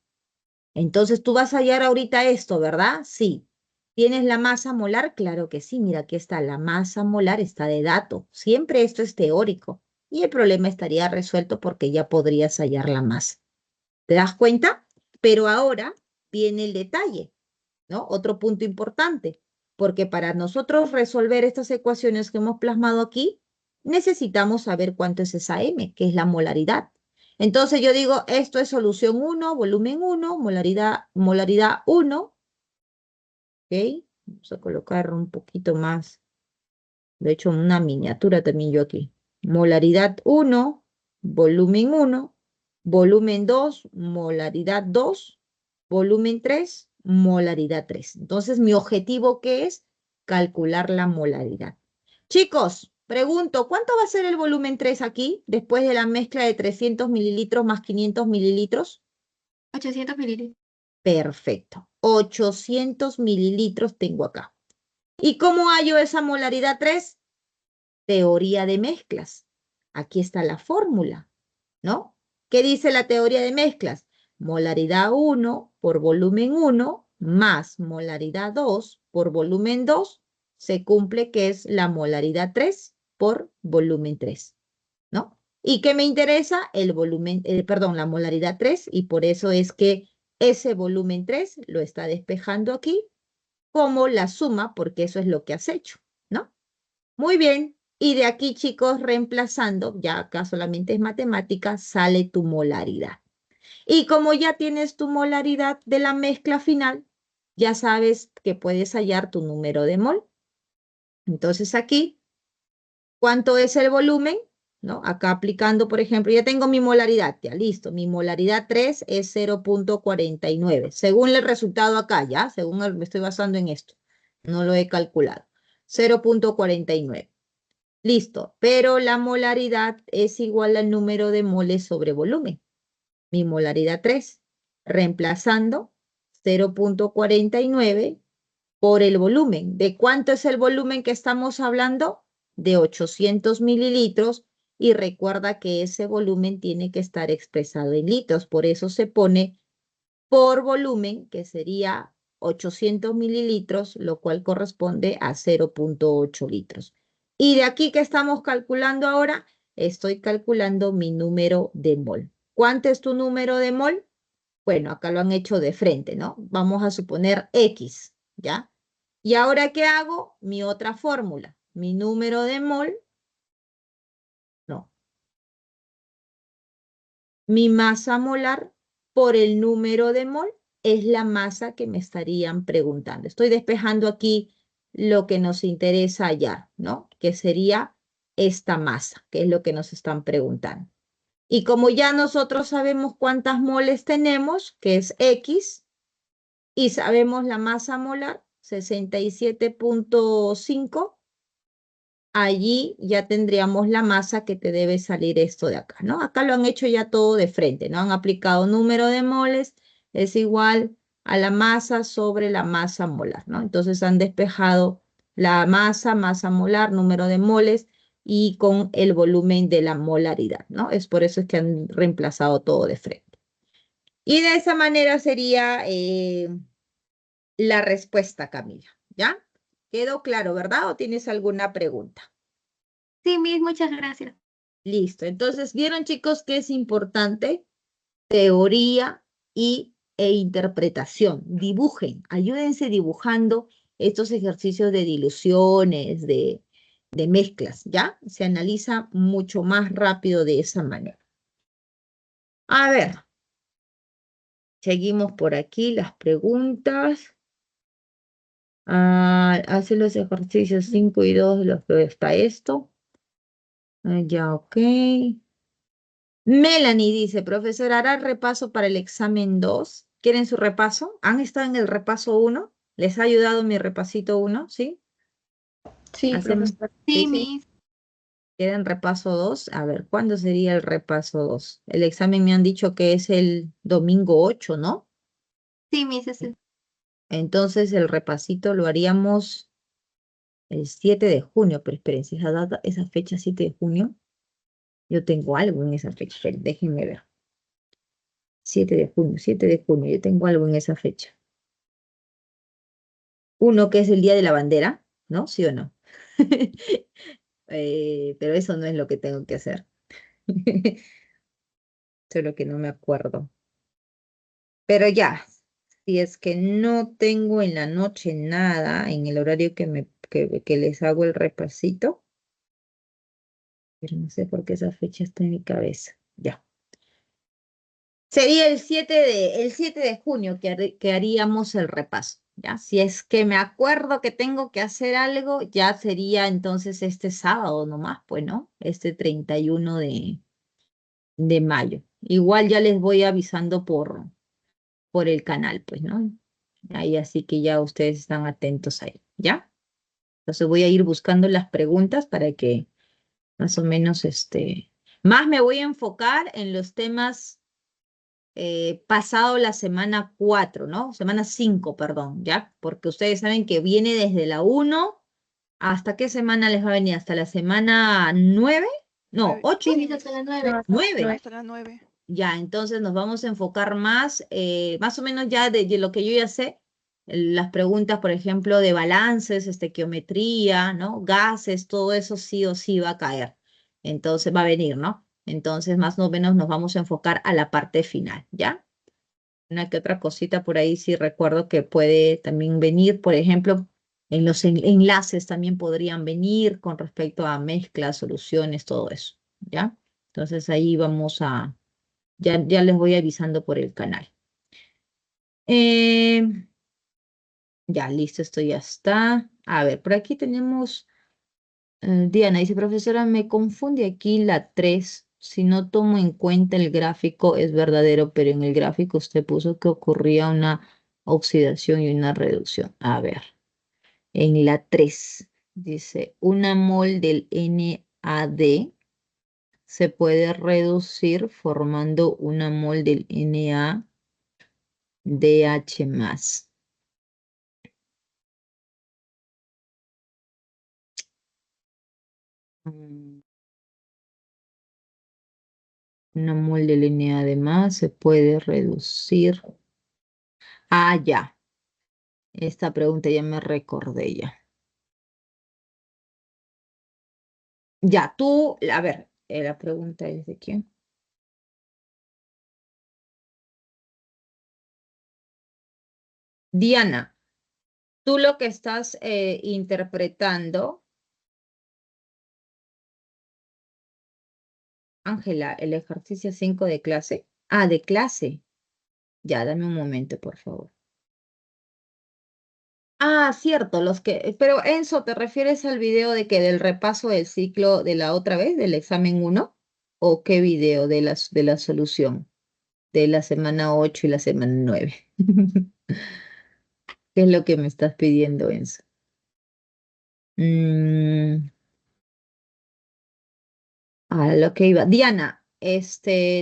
Entonces tú vas a hallar ahorita esto, ¿verdad? Sí. ¿Tienes la masa molar? Claro que sí. Mira, aquí está la masa molar, está de dato. Siempre esto es teórico. Y el problema estaría resuelto porque ya podrías hallar la masa. ¿Te das cuenta? Pero ahora viene el detalle, ¿no? Otro punto importante, porque para nosotros resolver estas ecuaciones que hemos plasmado aquí, necesitamos saber cuánto es esa M, que es la molaridad. Entonces yo digo, esto es solución 1, volumen 1, molaridad 1, ¿ok? Vamos a colocar un poquito más, de hecho una miniatura también yo aquí. Molaridad 1, volumen 2, molaridad 2, volumen 3, molaridad 3. Entonces, mi objetivo, ¿qué es? Calcular la molaridad. Chicos, pregunto, ¿cuánto va a ser el volumen 3 aquí, después de la mezcla de 300 mililitros más 500 mililitros? 800 mililitros. Perfecto. 800 mililitros tengo acá. ¿Y cómo hallo esa molaridad 3? Teoría de mezclas. Aquí está la fórmula, ¿no? ¿Qué dice la teoría de mezclas? Molaridad 1 por volumen 1 más molaridad 2 por volumen 2 se cumple que es la molaridad 3 por volumen 3, ¿no? ¿Y qué me interesa? El volumen, perdón, la molaridad 3 y por eso es que ese volumen 3 lo está despejando aquí como la suma porque eso es lo que has hecho, ¿no? Muy bien. Y de aquí, chicos, reemplazando, ya acá solamente es matemática, sale tu molaridad. Y como ya tienes tu molaridad de la mezcla final, ya sabes que puedes hallar tu número de mol. Entonces aquí, ¿cuánto es el volumen? ¿No? Acá aplicando, por ejemplo, ya tengo mi molaridad, ya listo. Mi molaridad 3 es 0,49. Según el resultado acá, ¿ya? Me estoy basando en esto. No lo he calculado. 0,49. Listo, pero la molaridad es igual al número de moles sobre volumen. Mi molaridad 3, reemplazando 0,49 por el volumen. ¿De cuánto es el volumen que estamos hablando? De 800 mililitros. Y recuerda que ese volumen tiene que estar expresado en litros. Por eso se pone por volumen, que sería 800 mililitros, lo cual corresponde a 0,8 litros. Y de aquí que estamos calculando ahora, estoy calculando mi número de mol. ¿Cuánto es tu número de mol? Bueno, acá lo han hecho de frente, ¿no? Vamos a suponer X, ¿ya? ¿Y ahora qué hago? Mi otra fórmula. Mi número de mol, no. Mi masa molar por el número de mol es la masa que me estarían preguntando. Estoy despejando aquí lo que nos interesa hallar, ¿no? Que sería esta masa, que es lo que nos están preguntando. Y como ya nosotros sabemos cuántas moles tenemos, que es X, y sabemos la masa molar, 67,5, allí ya tendríamos la masa que te debe salir esto de acá, ¿no? Acá lo han hecho ya todo de frente, ¿no? Han aplicado número de moles, es igual a la masa sobre la masa molar, ¿no? Entonces han despejado la masa molar, número de moles, y con el volumen de la molaridad, ¿no? Es por eso es que han reemplazado todo de frente. Y de esa manera sería la respuesta, Camila, ¿ya? ¿Quedó claro, verdad? ¿O tienes alguna pregunta? Sí, Miss, muchas gracias. Listo. Entonces, ¿vieron, chicos, que es importante? Teoría e interpretación. Dibujen, ayúdense dibujando estos ejercicios de diluciones, de mezclas, ¿ya? Se analiza mucho más rápido de esa manera. A ver, seguimos por aquí las preguntas. Hace los ejercicios 5 y 2 de los que está esto. Ya, ok. Melanie dice, profesor, ¿hará el repaso para el examen 2? ¿Quieren su repaso? ¿Han estado en el repaso 1? ¿Les ha ayudado mi repasito 1? ¿Sí? Sí, Hacemos, profesor. Sí, ¿sí? Miss. ¿Queda en repaso 2? A ver, ¿cuándo sería el repaso 2? El examen me han dicho que es el domingo 8, ¿no? Sí, Miss, es el- Entonces el repasito lo haríamos el 7 de junio, pero espérense, esa fecha 7 de junio, yo tengo algo en esa fecha, esperen, déjenme ver. 7 de junio, yo tengo algo en esa fecha. Uno que es el Día de la Bandera, ¿no? ¿Sí o no? Pero eso no es lo que tengo que hacer. Solo que no me acuerdo. Pero ya, si es que no tengo en la noche nada, en el horario que les hago el repasito, pero no sé por qué esa fecha está en mi cabeza. Ya. Sería el 7 de junio que haríamos el repaso, ¿ya? Si es que me acuerdo que tengo que hacer algo, ya sería entonces este sábado nomás, pues, ¿no? Este 31 de mayo. Igual ya les voy avisando por el canal, pues, ¿no? Ahí así que ya ustedes están atentos ahí, ¿ya? Entonces voy a ir buscando las preguntas para que más o menos, más me voy a enfocar en los temas pasado la semana 4, ¿no? Semana 5, perdón, ¿ya? Porque ustedes saben que viene desde la 1, ¿hasta qué semana les va a venir? ¿Hasta la semana 9? No, 8, sí, Miss, hasta las 9. 9. Hasta las 9. Ya, entonces nos vamos a enfocar más o menos ya de lo que yo ya sé, las preguntas, por ejemplo, de balances, estequiometría, ¿no? Gases, todo eso sí o sí va a caer. Entonces va a venir, ¿no? Entonces más o menos nos vamos a enfocar a la parte final, ¿ya? Una que otra cosita por ahí sí recuerdo que puede también venir, por ejemplo, En los enlaces también podrían venir con respecto a mezclas, soluciones, todo eso, ¿ya? Entonces ahí vamos a, ya les voy avisando por el canal. Eh, ya, listo, esto ya está. A ver, por aquí tenemos, Diana dice, profesora, me confunde aquí la 3. Si no tomo en cuenta el gráfico, es verdadero, pero en el gráfico usted puso que ocurría una oxidación y una reducción. A ver. En la 3 dice, una mol del NAD se puede reducir formando una mol del NADH más. Mm, Una mol del NAD más se puede reducir. Ah, ya. Esta pregunta ya me recordé ya. Ya, tú, a ver, la pregunta es de quién. Diana, tú lo que estás interpretando, Ángela, el ejercicio 5 de clase. Ah, de clase. Ya, dame un momento, por favor. Ah, cierto, pero Enzo, ¿te refieres al video de que del repaso del ciclo de la otra vez, del examen 1? ¿O qué video de la solución? De la semana 8 y la semana 9. ¿Qué es lo que me estás pidiendo, Enzo? Mm, a lo que iba. Diana,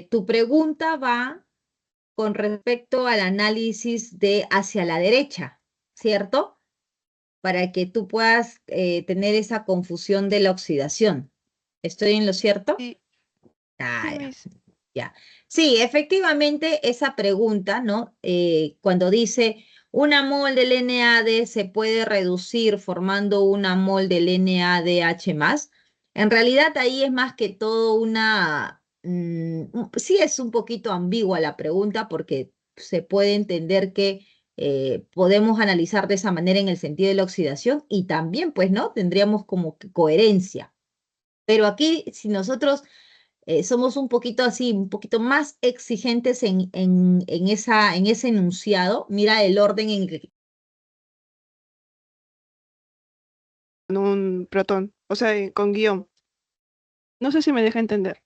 tu pregunta va con respecto al análisis de hacia la derecha, ¿cierto? Para que tú puedas tener esa confusión de la oxidación. ¿Estoy en lo cierto? Sí, Ah, sí, ya. Miss. Ya. Sí, efectivamente, esa pregunta, ¿no? Cuando dice una mol del NAD se puede reducir formando una mol del NADH más, en realidad ahí es más que todo sí es un poquito ambigua la pregunta porque se puede entender que podemos analizar de esa manera en el sentido de la oxidación y también, pues, ¿no? Tendríamos como que coherencia. Pero aquí, si nosotros somos un poquito así, un poquito más exigentes en ese enunciado. Mira el orden en que Con un protón, o sea, con guión. No sé si me deja entender.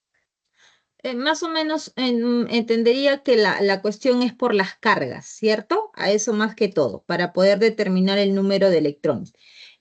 más o menos entendería que la cuestión es por las cargas, ¿cierto? A eso más que todo, para poder determinar el número de electrones.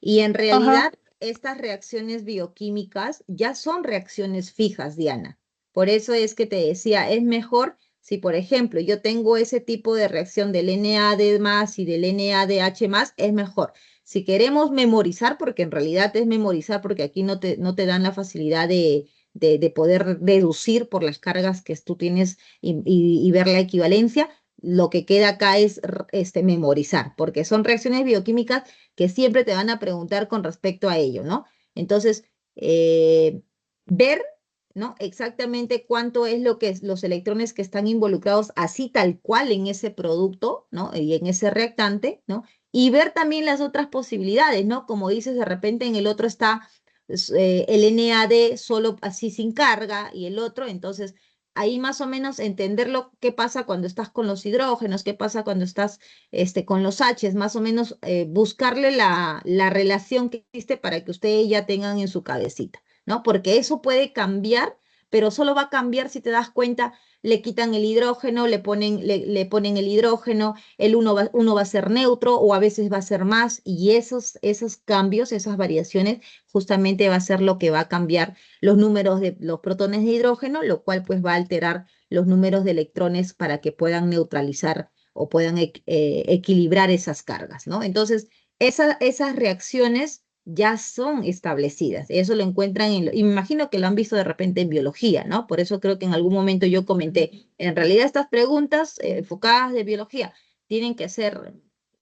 Y en Ajá. realidad, estas reacciones bioquímicas ya son reacciones fijas, Diana. Por eso es que te decía, es mejor si, por ejemplo, yo tengo ese tipo de reacción del NAD más y del NADH más, es mejor. Si queremos memorizar, porque en realidad es memorizar, porque aquí no te dan la facilidad de poder deducir por las cargas que tú tienes y ver la equivalencia, lo que queda acá es memorizar, porque son reacciones bioquímicas que siempre te van a preguntar con respecto a ello, ¿no? Entonces, ver, ¿no? Exactamente cuánto es lo que es los electrones que están involucrados así tal cual en ese producto, ¿no? Y en ese reactante, ¿no? Y ver también las otras posibilidades, ¿no? Como dices, de repente en el otro está el NAD solo así sin carga y el otro, entonces ahí más o menos entender lo que pasa cuando estás con los hidrógenos, qué pasa cuando estás con los H's, más o menos buscarle la relación que existe para que ustedes ya tengan en su cabecita, ¿no? Porque eso puede cambiar, pero solo va a cambiar si te das cuenta, le quitan el hidrógeno, le ponen el hidrógeno, uno va a ser neutro o a veces va a ser más, y esos cambios, esas variaciones, justamente va a ser lo que va a cambiar los números de los protones de hidrógeno, lo cual pues va a alterar los números de electrones para que puedan neutralizar o puedan equilibrar esas cargas, ¿no? Entonces, esas reacciones ya son establecidas. Eso lo encuentran y me imagino que lo han visto de repente en biología, ¿no? Por eso creo que en algún momento yo comenté, en realidad estas preguntas enfocadas de biología tienen que ser,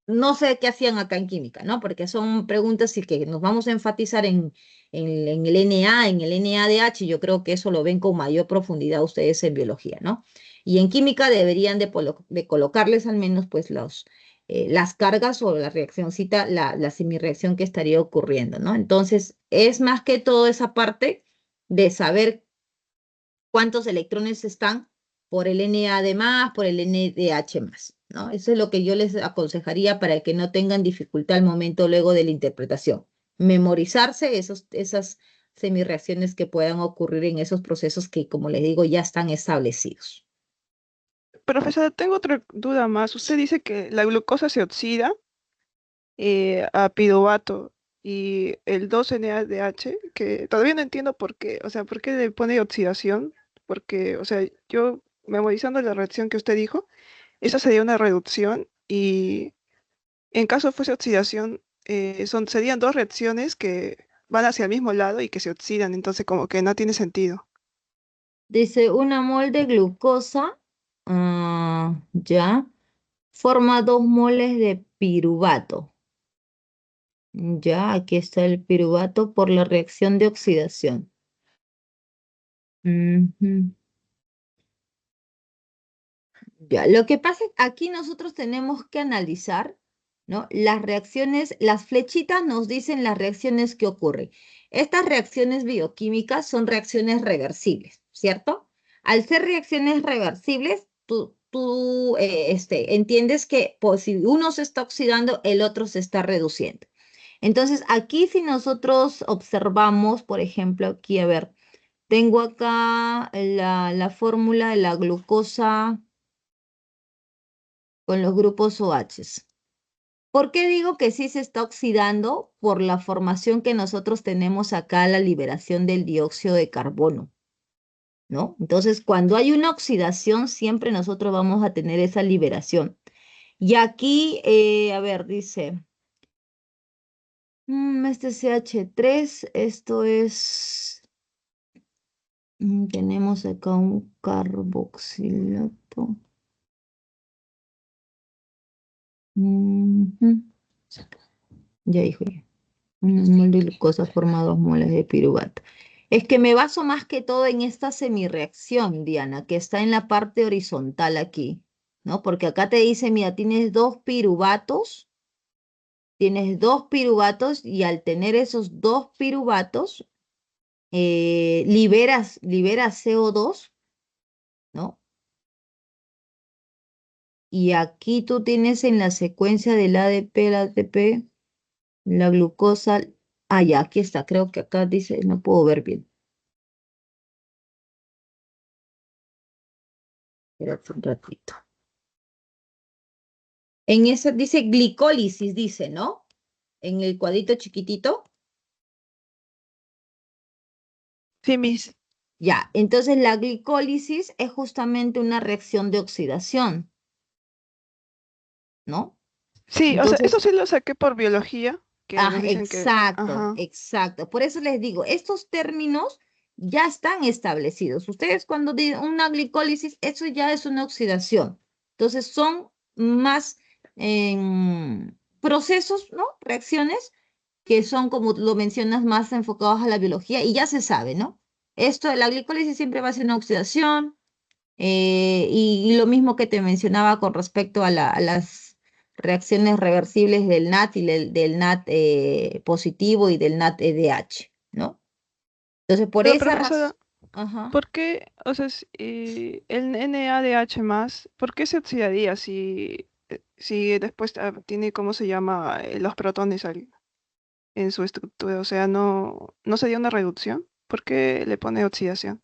no sé qué hacían acá en química, ¿no? Porque son preguntas y que nos vamos a enfatizar en el NA, en el NADH, yo creo que eso lo ven con mayor profundidad ustedes en biología, ¿no? Y en química deberían de colocarles al menos pues las cargas o la reaccióncita, la semirreacción que estaría ocurriendo, ¿no? Entonces, es más que todo esa parte de saber cuántos electrones están por el NAD más, por el NDH más, ¿no? Eso es lo que yo les aconsejaría para que no tengan dificultad al momento luego de la interpretación. Memorizarse esas semirreacciones que puedan ocurrir en esos procesos que, como les digo, ya están establecidos. Profesora, tengo otra duda más. Usted dice que la glucosa se oxida a piruvato y el 2-NADH, que todavía no entiendo por qué, o sea, por qué le pone oxidación, porque, o sea, yo memorizando la reacción que usted dijo, esa sería una reducción y en caso fuese oxidación, serían dos reacciones que van hacia el mismo lado y que se oxidan, entonces como que no tiene sentido. Dice, una mol de glucosa, ya, forma 2 moles de piruvato. Ya, aquí está el piruvato por la reacción de oxidación. Ujú. Ya, lo que pasa es que aquí nosotros tenemos que analizar, ¿no? Las reacciones, las flechitas nos dicen las reacciones que ocurren. Estas reacciones bioquímicas son reacciones reversibles, ¿cierto? Al ser reacciones reversibles, tú entiendes que pues, si uno se está oxidando, el otro se está reduciendo. Entonces, aquí si nosotros observamos, por ejemplo, aquí, a ver, tengo acá la fórmula de la glucosa con los grupos OH. ¿Por qué digo que sí se está oxidando? Por la formación que nosotros tenemos acá, la liberación del dióxido de carbono, ¿no? Entonces, cuando hay una oxidación, siempre nosotros vamos a tener esa liberación. Y aquí, a ver, dice, este es CH3, esto es, tenemos acá un carboxilato. Ujú. Ya dijo ya. Un mol de glucosa forma 2 moles de piruvato. Es que me baso más que todo en esta semirreacción, Diana, que está en la parte horizontal aquí, ¿no? Porque acá te dice, mira, tienes dos piruvatos y al tener esos dos piruvatos, liberas CO2, ¿no? Y aquí tú tienes en la secuencia del ADP, el ATP, la glucosa. Ah, ya, aquí está, creo que acá dice, no puedo ver bien. Espérate un ratito. En esa dice glicólisis, dice, ¿no? En el cuadrito chiquitito. Sí, mis. Ya, entonces la glicólisis es justamente una reacción de oxidación, ¿no? Sí, o sea, eso Entonces, sí lo saqué por biología, que nos dicen que, exacto, ajá. exacto. Por eso les digo, estos términos ya están establecidos. Ustedes cuando dicen una glicólisis, eso ya es una oxidación. Entonces son más procesos, ¿no? Reacciones que son, como lo mencionas, más enfocados a la biología y ya se sabe, ¿no? Esto de la glicólisis siempre va a ser una oxidación y lo mismo que te mencionaba con respecto a las reacciones reversibles del NAT y del NAT positivo y del NAT EDH, ¿no? Entonces, por Pero esa razón, profesora, ajá. ¿por qué, o sea, el NADH más, por qué se oxidaría si después tiene, ¿cómo se llama? Los protones en su estructura? O sea, ¿no sería una reducción? ¿Por qué le pone oxidación?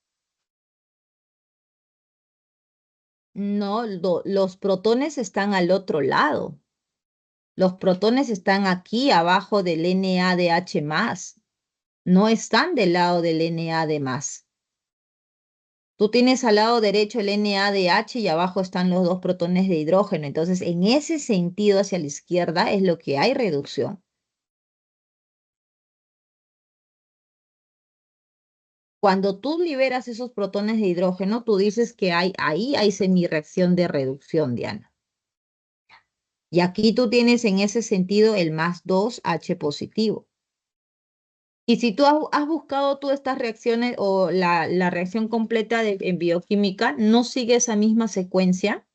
No, los protones están al otro lado. Los protones están aquí abajo del NADH más. No están del lado del NAD más. Tú tienes al lado derecho el NADH y abajo están los dos protones de hidrógeno. Entonces, en ese sentido hacia la izquierda es lo que hay reducción. Cuando tú liberas esos protones de hidrógeno, tú dices que ahí hay semirreacción de reducción, Diana. Y aquí tú tienes en ese sentido el más 2H positivo. Y si tú has buscado tú estas reacciones o la reacción completa en bioquímica, no sigue esa misma secuencia.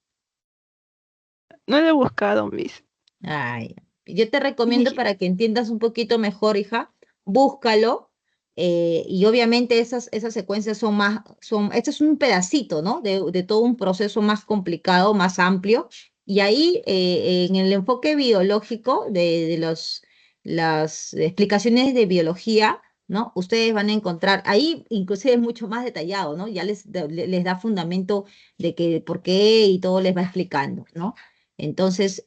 No lo he buscado, mis. Ay, yo te recomiendo para que entiendas un poquito mejor, hija, búscalo. Y obviamente esas secuencias este es un pedacito, ¿no? De todo un proceso más complicado, más amplio. Y ahí, en el enfoque biológico de las explicaciones de biología, ¿no? Ustedes van a encontrar, ahí inclusive es mucho más detallado, ¿no? Ya les da fundamento de que por qué y todo les va explicando, ¿no? Entonces,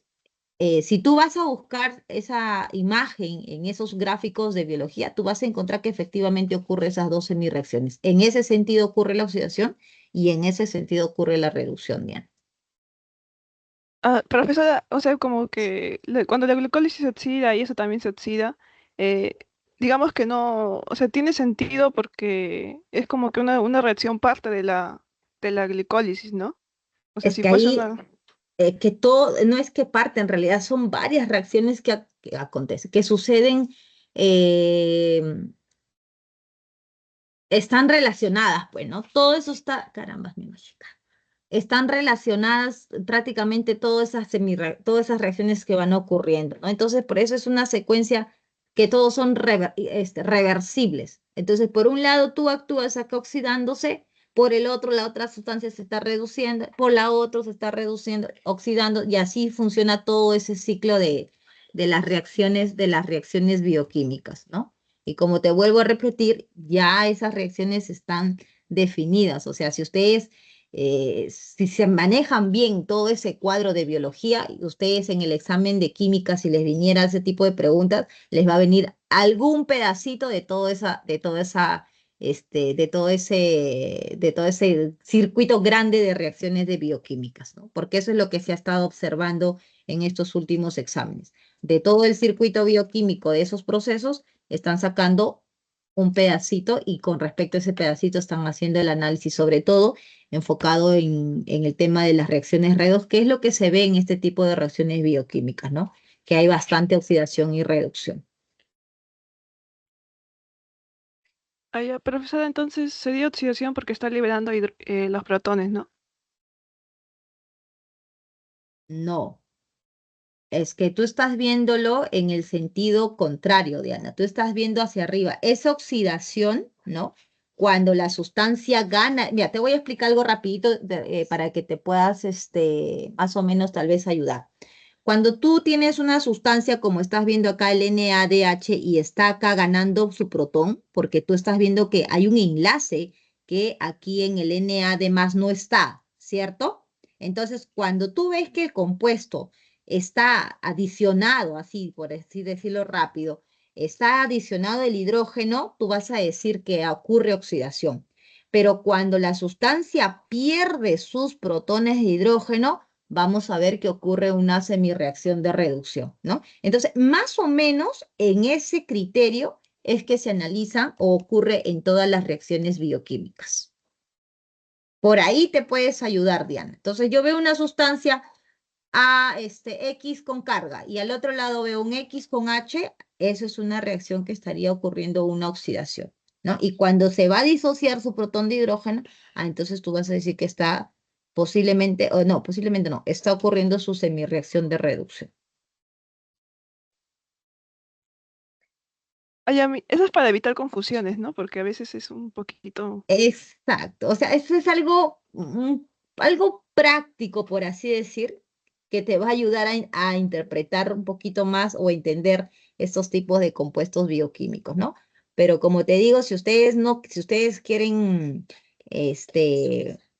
si tú vas a buscar esa imagen en esos gráficos de biología, tú vas a encontrar que efectivamente ocurre esas dos semireacciones. En ese sentido ocurre la oxidación y en ese sentido ocurre la reducción, Diana. Profesora, o sea, como que cuando la glucólisis se oxida y eso también se oxida, eh, digamos que no, o sea, tiene sentido porque es como que una reacción parte de la glicólisis, ¿no? O sea, Es si que fuese ahí, una... que todo, no es que parte, en realidad son varias reacciones que acontecen, que suceden, eh, están relacionadas, pues, ¿no? Todo eso está, caramba, mi chica. Están relacionadas prácticamente todas esas reacciones que van ocurriendo, ¿no? Entonces, por eso es una secuencia que todos son reversibles. Entonces, por un lado, tú actúas acá oxidándose, por el otro, la otra sustancia se está reduciendo, por la otra se está reduciendo, oxidando, y así funciona todo ese ciclo de las reacciones bioquímicas, ¿no? Y como te vuelvo a repetir, ya esas reacciones están definidas. O sea, si se manejan bien todo ese cuadro de biología, y ustedes en el examen de química, si les viniera ese tipo de preguntas, les va a venir algún pedacito de todo ese circuito grande de reacciones de bioquímicas, ¿no? Porque eso es lo que se ha estado observando en estos últimos exámenes. De todo el circuito bioquímico de esos procesos, están sacando un pedacito y con respecto a ese pedacito están haciendo el análisis, sobre todo enfocado en el tema de las reacciones redox, que es lo que se ve en este tipo de reacciones bioquímicas, ¿no? Que hay bastante oxidación y reducción. Profesora, entonces se dio oxidación porque está liberando los protones, ¿no? No, es que tú estás viéndolo en el sentido contrario, Diana. Tú estás viendo hacia arriba. Esa oxidación, ¿no? Cuando la sustancia gana, mira, te voy a explicar algo rapidito para que te puedas, más o menos tal vez ayudar. Cuando tú tienes una sustancia como estás viendo acá el NADH y está acá ganando su protón, porque tú estás viendo que hay un enlace que aquí en el NAD más no está, ¿cierto? Entonces, cuando tú ves que el compuesto está adicionado, así por así decirlo rápido, está adicionado el hidrógeno, tú vas a decir que ocurre oxidación. Pero cuando la sustancia pierde sus protones de hidrógeno, vamos a ver que ocurre una semirreacción de reducción, ¿no? Entonces, más o menos en ese criterio es que se analiza o ocurre en todas las reacciones bioquímicas. Por ahí te puedes ayudar, Diana. Entonces, yo veo una sustancia X con carga y al otro lado veo un X con H, eso es una reacción que estaría ocurriendo una oxidación, ¿no? Y cuando se va a disociar su protón de hidrógeno, entonces tú vas a decir que está posiblemente no, está ocurriendo su semirreacción de reducción. Eso es para evitar confusiones, ¿no? Porque a veces es un poquito... Exacto, o sea, eso es algo práctico, por así decir, que te va a ayudar a interpretar un poquito más o entender estos tipos de compuestos bioquímicos, ¿no? Pero como te digo, si ustedes quieren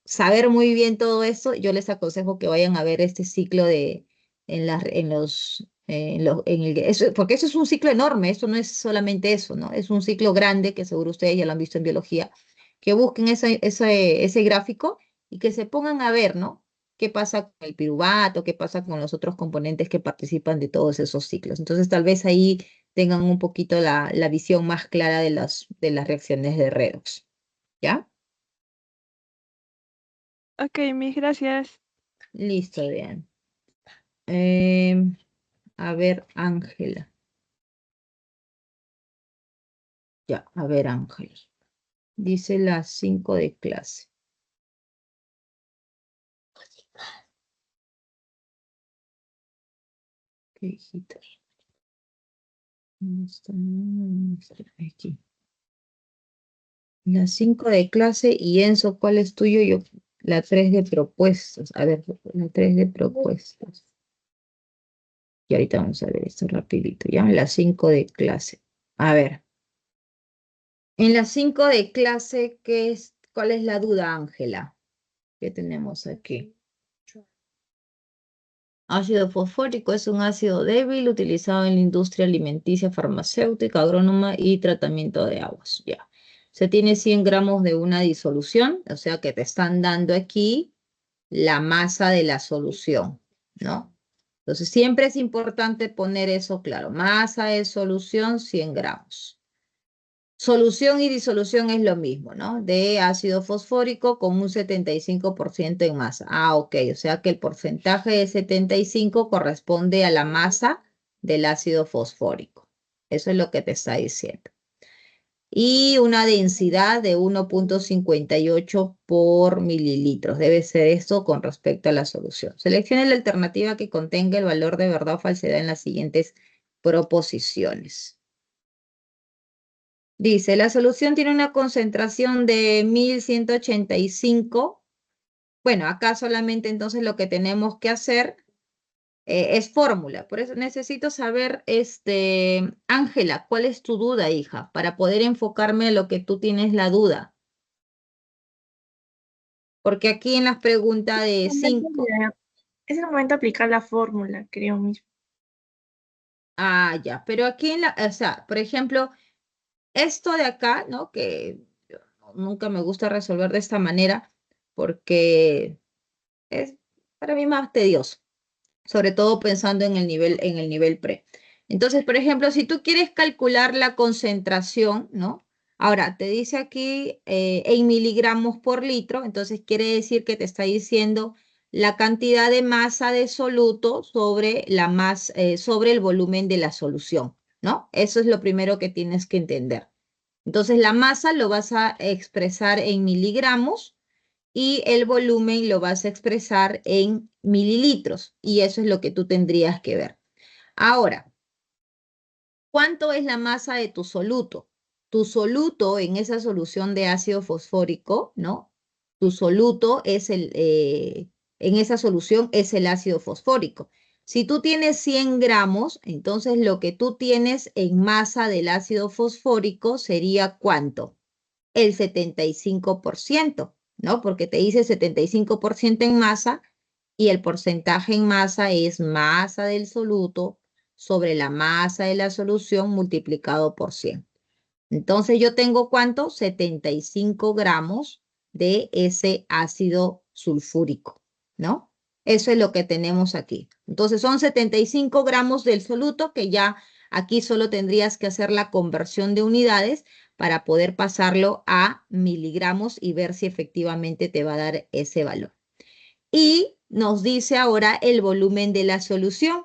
saber muy bien todo esto, yo les aconsejo que vayan a ver este ciclo porque eso es un ciclo enorme, esto no es solamente eso, ¿no? Es un ciclo grande que seguro ustedes ya lo han visto en biología, que busquen ese gráfico y que se pongan a ver, ¿no? ¿Qué pasa con el piruvato? ¿Qué pasa con los otros componentes que participan de todos esos ciclos? Entonces, tal vez ahí tengan un poquito la visión más clara de las reacciones de redox. ¿Ya? Ok, mis gracias. Listo, bien. Em, a ver, Ángela. Ya, a ver, Ángela. Dice las 5 de clase. ¿Qué hijitos? ¿Dónde está? Aquí. La 5 de clase y Enzo, ¿cuál es tuyo? Yo, la 3 de propuestas. A ver, la 3 de propuestas. Y ahorita vamos a ver esto rapidito. Ya, la 5 de clase. A ver. En la 5 de clase, ¿cuál es la duda, Ángela? ¿Qué tenemos aquí? Ácido fosfórico es un ácido débil utilizado en la industria alimenticia, farmacéutica, agrónoma y tratamiento de aguas. Ya. Se tiene 100 gramos de una disolución, o sea que te están dando aquí la masa de la solución, ¿no? Entonces siempre es importante poner eso claro. Masa de solución, 100 gramos. Solución y disolución es lo mismo, ¿no? De ácido fosfórico con un 75% en masa. Ah, ok, o sea que el porcentaje de 75 corresponde a la masa del ácido fosfórico. Eso es lo que te está diciendo. Y una densidad de 1.58 por mililitros. Debe ser esto con respecto a la solución. Seleccione la alternativa que contenga el valor de verdad o falsedad en las siguientes proposiciones. Dice, la solución tiene una concentración de 1185. Bueno, acá solamente entonces lo que tenemos que hacer es fórmula. Por eso necesito saber, Ángela, ¿cuál es tu duda, hija? Para poder enfocarme en lo que tú tienes la duda. Porque aquí en las preguntas de 5. Es el momento de aplicar la fórmula, creo mismo. Ah, ya. Pero aquí o sea, por ejemplo, esto de acá, ¿no? Que yo nunca me gusta resolver de esta manera porque es para mí más tedioso, sobre todo pensando en el nivel pre. Entonces, por ejemplo, si tú quieres calcular la concentración, ¿no? Ahora, te dice aquí en miligramos por litro, entonces quiere decir que te está diciendo la cantidad de masa de soluto sobre sobre el volumen de la solución, ¿no? Eso es lo primero que tienes que entender. Entonces, la masa lo vas a expresar en miligramos y el volumen lo vas a expresar en mililitros y eso es lo que tú tendrías que ver. Ahora, ¿cuánto es la masa de tu soluto? Tu soluto en esa solución de ácido fosfórico, ¿no? Tu soluto es en esa solución es el ácido fosfórico. Si tú tienes 100 gramos, entonces lo que tú tienes en masa del ácido fosfórico sería ¿cuánto? El 75%, ¿no? Porque te dice 75% en masa y el porcentaje en masa es masa del soluto sobre la masa de la solución multiplicado por 100. Entonces yo tengo ¿cuánto? 75 gramos de ese ácido sulfúrico, ¿no? Eso es lo que tenemos aquí. Entonces son 75 gramos del soluto que ya aquí solo tendrías que hacer la conversión de unidades para poder pasarlo a miligramos y ver si efectivamente te va a dar ese valor. Y nos dice ahora el volumen de la solución.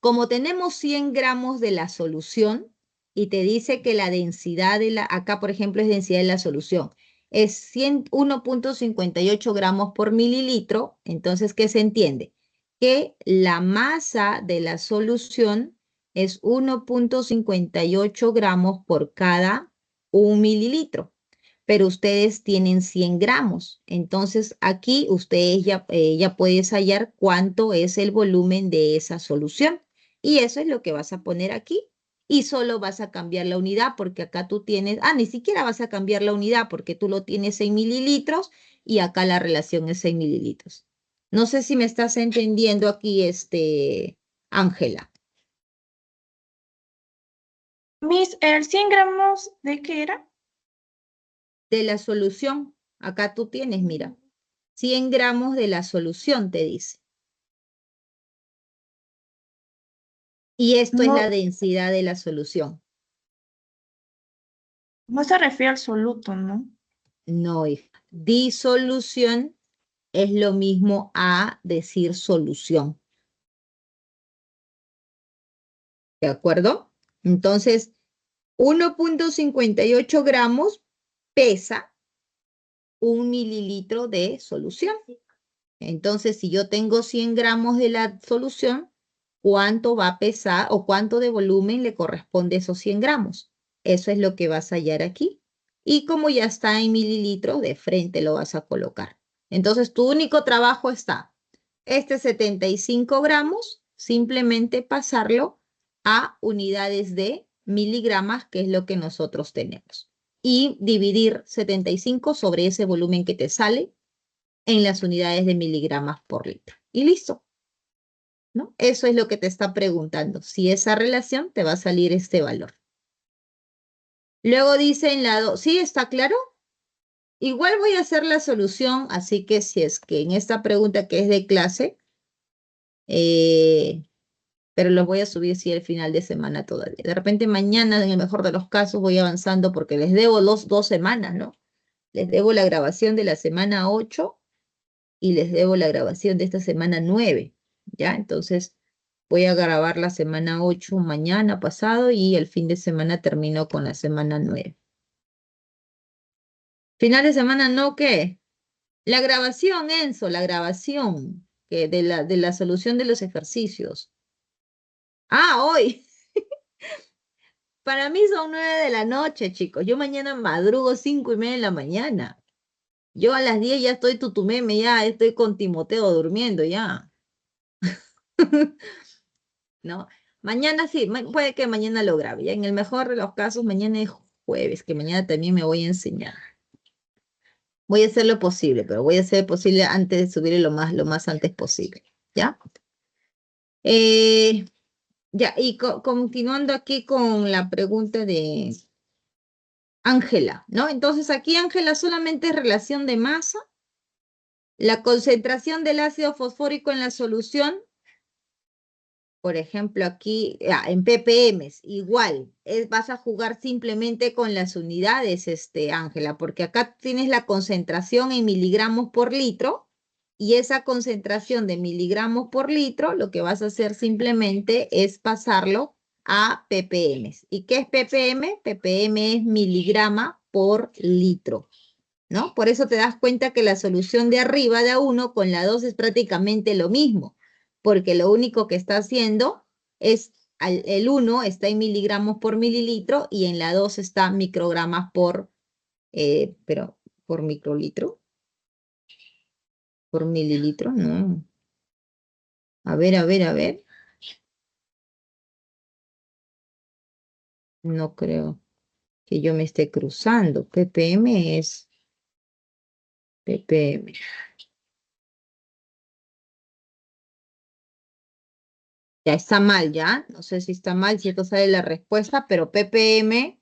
Como tenemos 100 gramos de la solución y te dice que la densidad acá por ejemplo es densidad de la solución, es 1.58 gramos por mililitro, entonces ¿qué se entiende? Que la masa de la solución es 1.58 gramos por cada 1 mililitro. Pero ustedes tienen 100 gramos. Entonces aquí ustedes ya puedes hallar cuánto es el volumen de esa solución. Y eso es lo que vas a poner aquí. Y solo vas a cambiar la unidad porque acá tú tienes, ni siquiera vas a cambiar la unidad porque tú lo tienes en mililitros y acá la relación es en mililitros. No sé si me estás entendiendo aquí, Ángela. Miss, ¿el 100 gramos de qué era? De la solución, acá tú tienes, mira, 100 gramos de la solución, te dice. Y esto es No, la densidad de la solución. no se refiere al soluto, ¿no? No, hija. Disolución es lo mismo a decir solución. ¿De acuerdo? Entonces, 1.58 gramos pesa 1 mililitro de solución. Entonces, si yo tengo 100 gramos de la solución, cuánto va a pesar o cuánto de volumen le corresponde a esos 100 gramos. Eso es lo que vas a hallar aquí. Y como ya está en mililitros, de frente lo vas a colocar. Entonces, tu único trabajo está, este 75 gramos, simplemente pasarlo a unidades de miligramas, que es lo que nosotros tenemos. Y dividir 75 sobre ese volumen que te sale en las unidades de miligramas por litro. Y listo, ¿no? Eso es lo que te está preguntando. Si esa relación te va a salir este valor. Luego dice en la 2, ¿sí está claro? Igual voy a hacer la solución, así que si es que en esta pregunta que es de clase, pero los voy a subir sí al final de semana todavía. De repente mañana, en el mejor de los casos, voy avanzando porque les debo dos semanas, ¿no? Les debo la grabación de la semana 8 y les debo la grabación de esta semana 9, ¿ya? Entonces voy a grabar la semana 8 mañana pasado y el fin de semana termino con la semana 9. Final de semana, ¿no qué? La grabación, Enzo, la grabación de la solución de los ejercicios. Ah, hoy. Para mí son 9 de la noche, chicos. Yo mañana madrugo 5:30 de la mañana. Yo a las 10 ya estoy tutumeme, ya estoy con Timoteo durmiendo ya. ¿No? Mañana sí, puede que mañana lo grabe. Ya en el mejor de los casos, mañana es jueves, que mañana también me voy a enseñar. Voy a hacer lo posible, pero voy a hacer lo posible antes de subir lo más antes posible. ¿Ya? Ya, y continuando aquí con la pregunta de Ángela, ¿no? Entonces aquí Ángela solamente es relación de masa, la concentración del ácido fosfórico en la solución, por ejemplo aquí en ppm, igual, vas a jugar simplemente con las unidades, Ángela, porque acá tienes la concentración en miligramos por litro, y esa concentración de miligramos por litro, lo que vas a hacer simplemente es pasarlo a ppm. ¿Y qué es ppm? ppm es miligrama por litro, ¿no? Por eso te das cuenta que la solución de arriba de A1 con la 2 es prácticamente lo mismo, porque lo único que está haciendo es, el 1 está en miligramos por mililitro y en la 2 está microgramas por, pero, ¿por microlitro? ¿Por mililitro? No. A ver. No creo que yo me esté cruzando. ppm es ppm. Ya está mal, ¿ya? No sé si está mal, si esto sale la respuesta, pero ppm,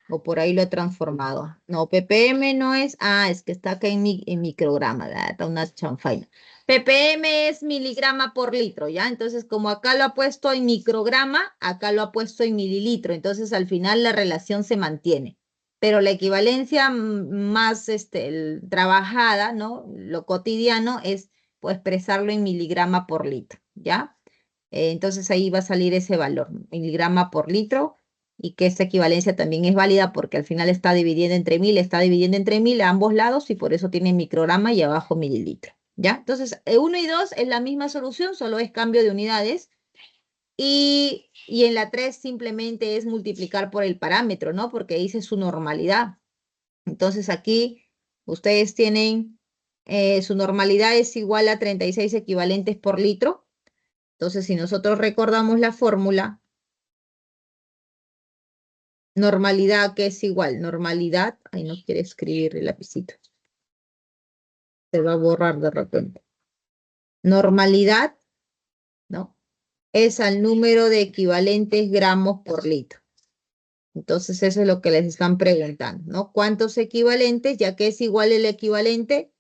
o por ahí lo he transformado. No, ppm no es, es que está acá en micrograma, está una chanfaina. ppm es miligrama por litro, ¿ya? Entonces, como acá lo ha puesto en micrograma, acá lo ha puesto en mililitro, entonces al final la relación se mantiene. Pero la equivalencia más trabajada, ¿no? Lo cotidiano es pues, expresarlo en miligrama por litro, ¿ya? Entonces ahí va a salir ese valor, miligrama por litro, y que esta equivalencia también es válida porque al final está dividiendo entre 1000 a ambos lados y por eso tiene micrograma y abajo mililitro, ¿ya? Entonces, 1 y 2 es la misma solución, solo es cambio de unidades. Y en la 3 simplemente es multiplicar por el parámetro, ¿no? Porque dice su normalidad. Entonces aquí ustedes tienen, su normalidad es igual a 36 equivalentes por litro. Entonces, si nosotros recordamos la fórmula, normalidad, que es igual, normalidad, ahí no quiere escribir el lapicito, se va a borrar de repente. Normalidad, ¿no? Es al número de equivalentes gramos por litro. Entonces, eso es lo que les están preguntando, ¿no? ¿Cuántos equivalentes? Ya que es igual el equivalente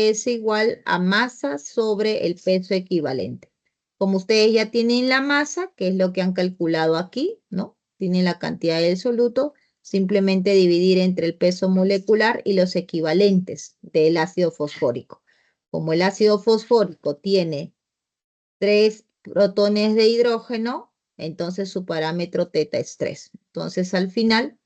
es igual a masa sobre el peso equivalente. Como ustedes ya tienen la masa, que es lo que han calculado aquí, ¿no? Tienen la cantidad del soluto, simplemente dividir entre el peso molecular y los equivalentes del ácido fosfórico. Como el ácido fosfórico tiene 3 protones de hidrógeno, entonces su parámetro teta es 3. Entonces al final,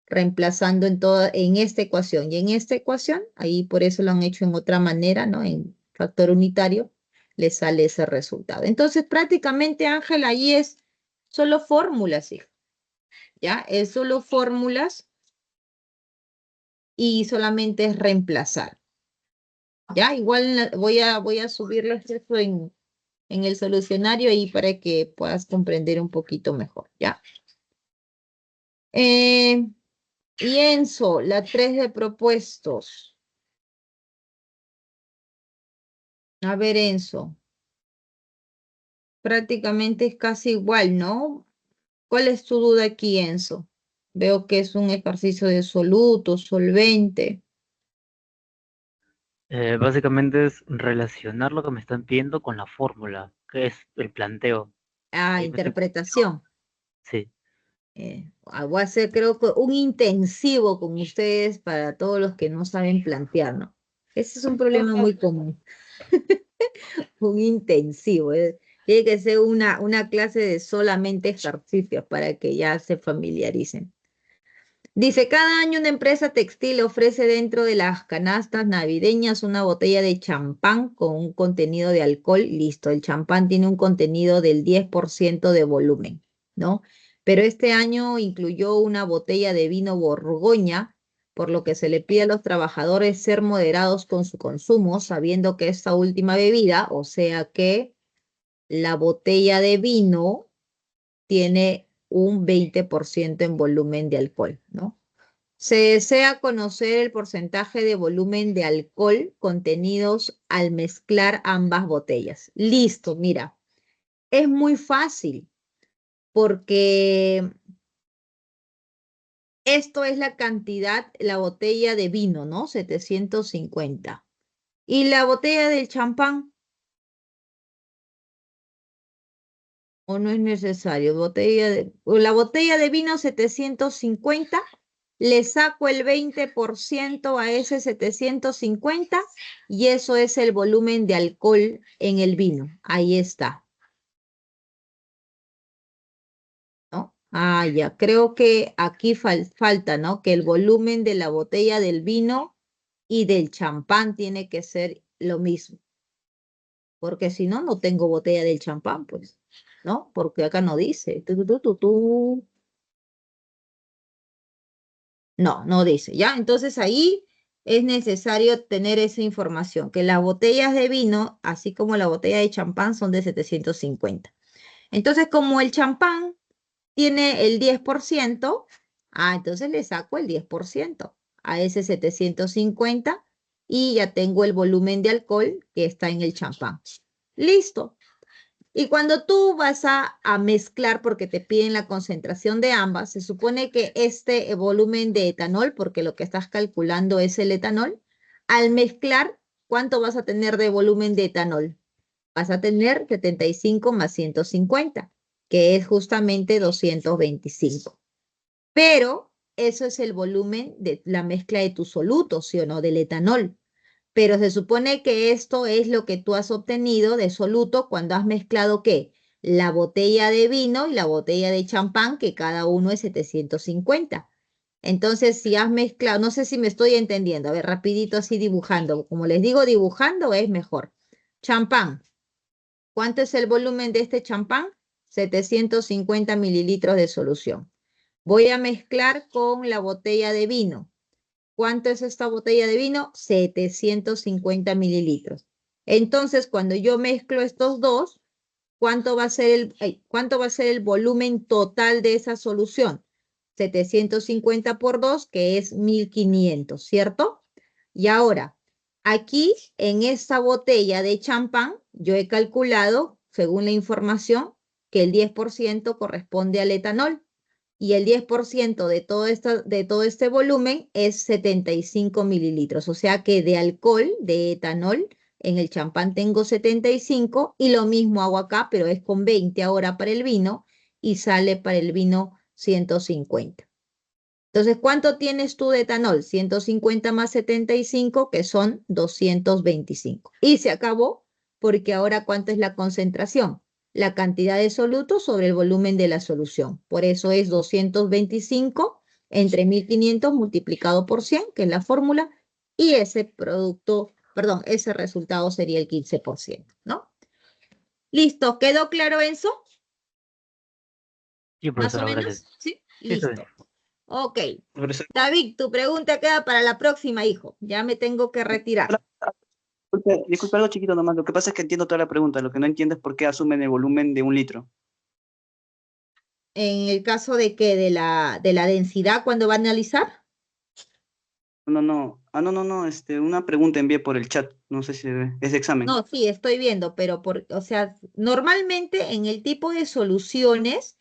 reemplazando en esta ecuación y en esta ecuación, ahí por eso lo han hecho en otra manera, ¿no? En factor unitario, le sale ese resultado. Entonces, prácticamente, Ángela, ahí es solo fórmulas, hija. ¿Ya? Es solo fórmulas y solamente es reemplazar. ¿Ya? Igual voy a subirles eso en el solucionario ahí para que puedas comprender un poquito mejor, ¿ya? Y Enzo, la 3 de propuestos. A ver, Enzo. Prácticamente es casi igual, ¿no? ¿Cuál es tu duda aquí, Enzo? Veo que es un ejercicio de soluto, solvente. Básicamente es relacionar lo que me están pidiendo con la fórmula, que es el planteo. Ah, Ahí me estoy- interpretación. Sí. Voy a hacer, creo que un intensivo con ustedes para todos los que no saben plantear, ¿no? Ese es un problema muy común. Un intensivo. Tiene que ser una clase de solamente ejercicios para que ya se familiaricen. Dice, cada año una empresa textil ofrece dentro de las canastas navideñas una botella de champán con un contenido de alcohol. Listo, el champán tiene un contenido del 10% de volumen, ¿no? Pero este año incluyó una botella de vino Borgoña, por lo que se le pide a los trabajadores ser moderados con su consumo, sabiendo que esta última bebida, o sea que la botella de vino tiene un 20% en volumen de alcohol, ¿no? Se desea conocer el porcentaje de volumen de alcohol contenidos al mezclar ambas botellas. Listo, mira, es muy fácil porque esto es la cantidad, la botella de vino, ¿no? 750. Y la botella del champán, ¿o no es necesario? La botella de vino 750. Le saco el 20% a ese 750 y eso es el volumen de alcohol en el vino. Ahí está, ¿no? Ah, ya, creo que aquí falta, ¿no? Que el volumen de la botella del vino y del champán tiene que ser lo mismo. Porque si no, no tengo botella del champán, pues, ¿no? Porque acá no dice. No, no dice, ¿ya? Entonces ahí es necesario tener esa información, que las botellas de vino, así como la botella de champán, son de 750. Entonces, como el champán tiene el 10%, entonces le saco el 10% a ese 750 y ya tengo el volumen de alcohol que está en el champán. Listo. Y cuando tú vas a mezclar, porque te piden la concentración de ambas, se supone que este volumen de etanol, porque lo que estás calculando es el etanol, al mezclar, ¿cuánto vas a tener de volumen de etanol? Vas a tener 75 más 150, que es justamente 225. Pero eso es el volumen de la mezcla de tu soluto, ¿sí o no? Del etanol. Pero se supone que esto es lo que tú has obtenido de soluto cuando has mezclado ¿qué? La botella de vino y la botella de champán, que cada uno es 750. Entonces, si has mezclado, no sé si me estoy entendiendo, a ver, rapidito así dibujando. Como les digo, dibujando es mejor. Champán. ¿Cuánto es el volumen de este champán? 750 mililitros de solución. Voy a mezclar con la botella de vino. ¿Cuánto es esta botella de vino? 750 mililitros. Entonces, cuando yo mezclo estos dos, ¿cuánto va a ser el volumen total de esa solución? 750 por 2, que es 1500, ¿cierto? Y ahora, aquí en esta botella de champán, yo he calculado, según la información, que el 10% corresponde al etanol y el 10% de todo este volumen es 75 mililitros. O sea que de alcohol, de etanol, en el champán tengo 75 y lo mismo hago acá, pero es con 20 ahora para el vino y sale para el vino 150. Entonces, ¿cuánto tienes tú de etanol? 150 más 75, que son 225. Y se acabó, porque ahora, ¿cuánto es la concentración? La cantidad de soluto sobre el volumen de la solución. Por eso es 225 entre 1500 multiplicado por 100, que es la fórmula, y ese producto, perdón, ese resultado sería el 15%, ¿no? Listo, ¿quedó claro, Enzo? Sí, ¿Más o profesora, menos? gracias. ¿Sí? Sí, está Listo. bien. Ok. Profesora, David, tu pregunta queda para la próxima, hijo. Ya me tengo que retirar. disculpe algo chiquito nomás. Lo que pasa es que entiendo toda la pregunta. Lo que no entiendo es por qué asumen el volumen de 1 litro. En el caso de que de la densidad, cuando va a analizar. No, no. No. Una pregunta envié por el chat. No sé si es de examen. No, sí, estoy viendo, pero o sea, normalmente en el tipo de soluciones,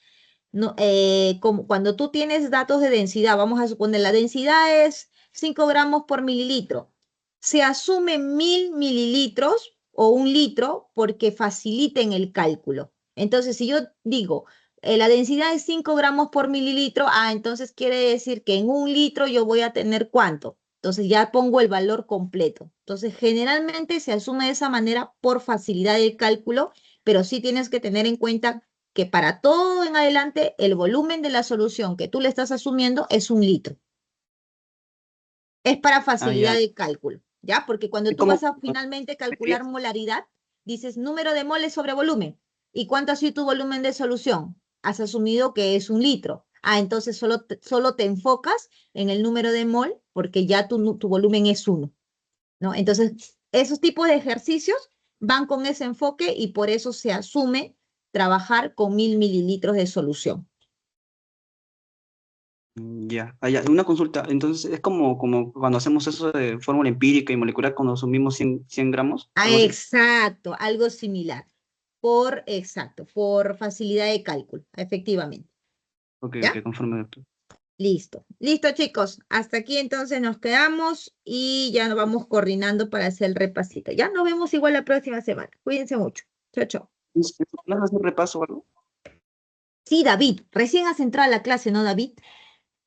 no, como cuando tú tienes datos de densidad, vamos a suponer la densidad es 5 gramos por mililitro, se asume 1000 mililitros o 1 litro porque faciliten el cálculo. Entonces, si yo digo, la densidad es 5 gramos por mililitro, entonces quiere decir que en 1 litro yo voy a tener ¿cuánto? Entonces ya pongo el valor completo. Entonces, generalmente se asume de esa manera por facilidad del cálculo, pero sí tienes que tener en cuenta que para todo en adelante el volumen de la solución que tú le estás asumiendo es 1 litro. Es para facilidad Ya. de cálculo, ¿ya? Porque cuando ¿Y tú cómo? vas a finalmente calcular molaridad, dices número de moles sobre volumen. ¿Y cuánto ha sido tu volumen de solución? Has asumido que es 1 litro. Entonces solo te enfocas en el número de mol porque ya tu volumen es 1, ¿no? Entonces, esos tipos de ejercicios van con ese enfoque y por eso se asume trabajar con 1000 mililitros de solución. Ya. Ya. Una consulta. Entonces, es como cuando hacemos eso de fórmula empírica y molecular cuando asumimos 100 gramos. ¿Algo así? Exacto, algo similar. Exacto, por facilidad de cálculo, efectivamente. Ok, ¿Ya? conforme, doctor. Listo. Listo, chicos. Hasta aquí entonces nos quedamos y ya nos vamos coordinando para hacer el repasito. Ya nos vemos igual la próxima semana. Cuídense mucho. Chao, chao. ¿No haces un repaso o algo? Sí, David, recién has entrado a la clase, ¿no, David?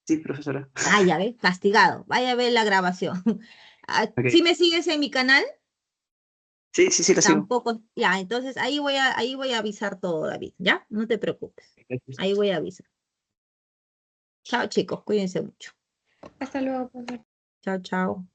Sí, profesora. Ya ve, castigado. Vaya a ver la grabación. Ok. ¿Sí me sigues en mi canal? Sí, la sigo. Tampoco. Ya, entonces ahí voy a avisar todo, David. ¿Ya? No te preocupes. Gracias. Ahí voy a avisar. Chao, chicos. Cuídense mucho. Hasta luego, profesor. Chao, chao.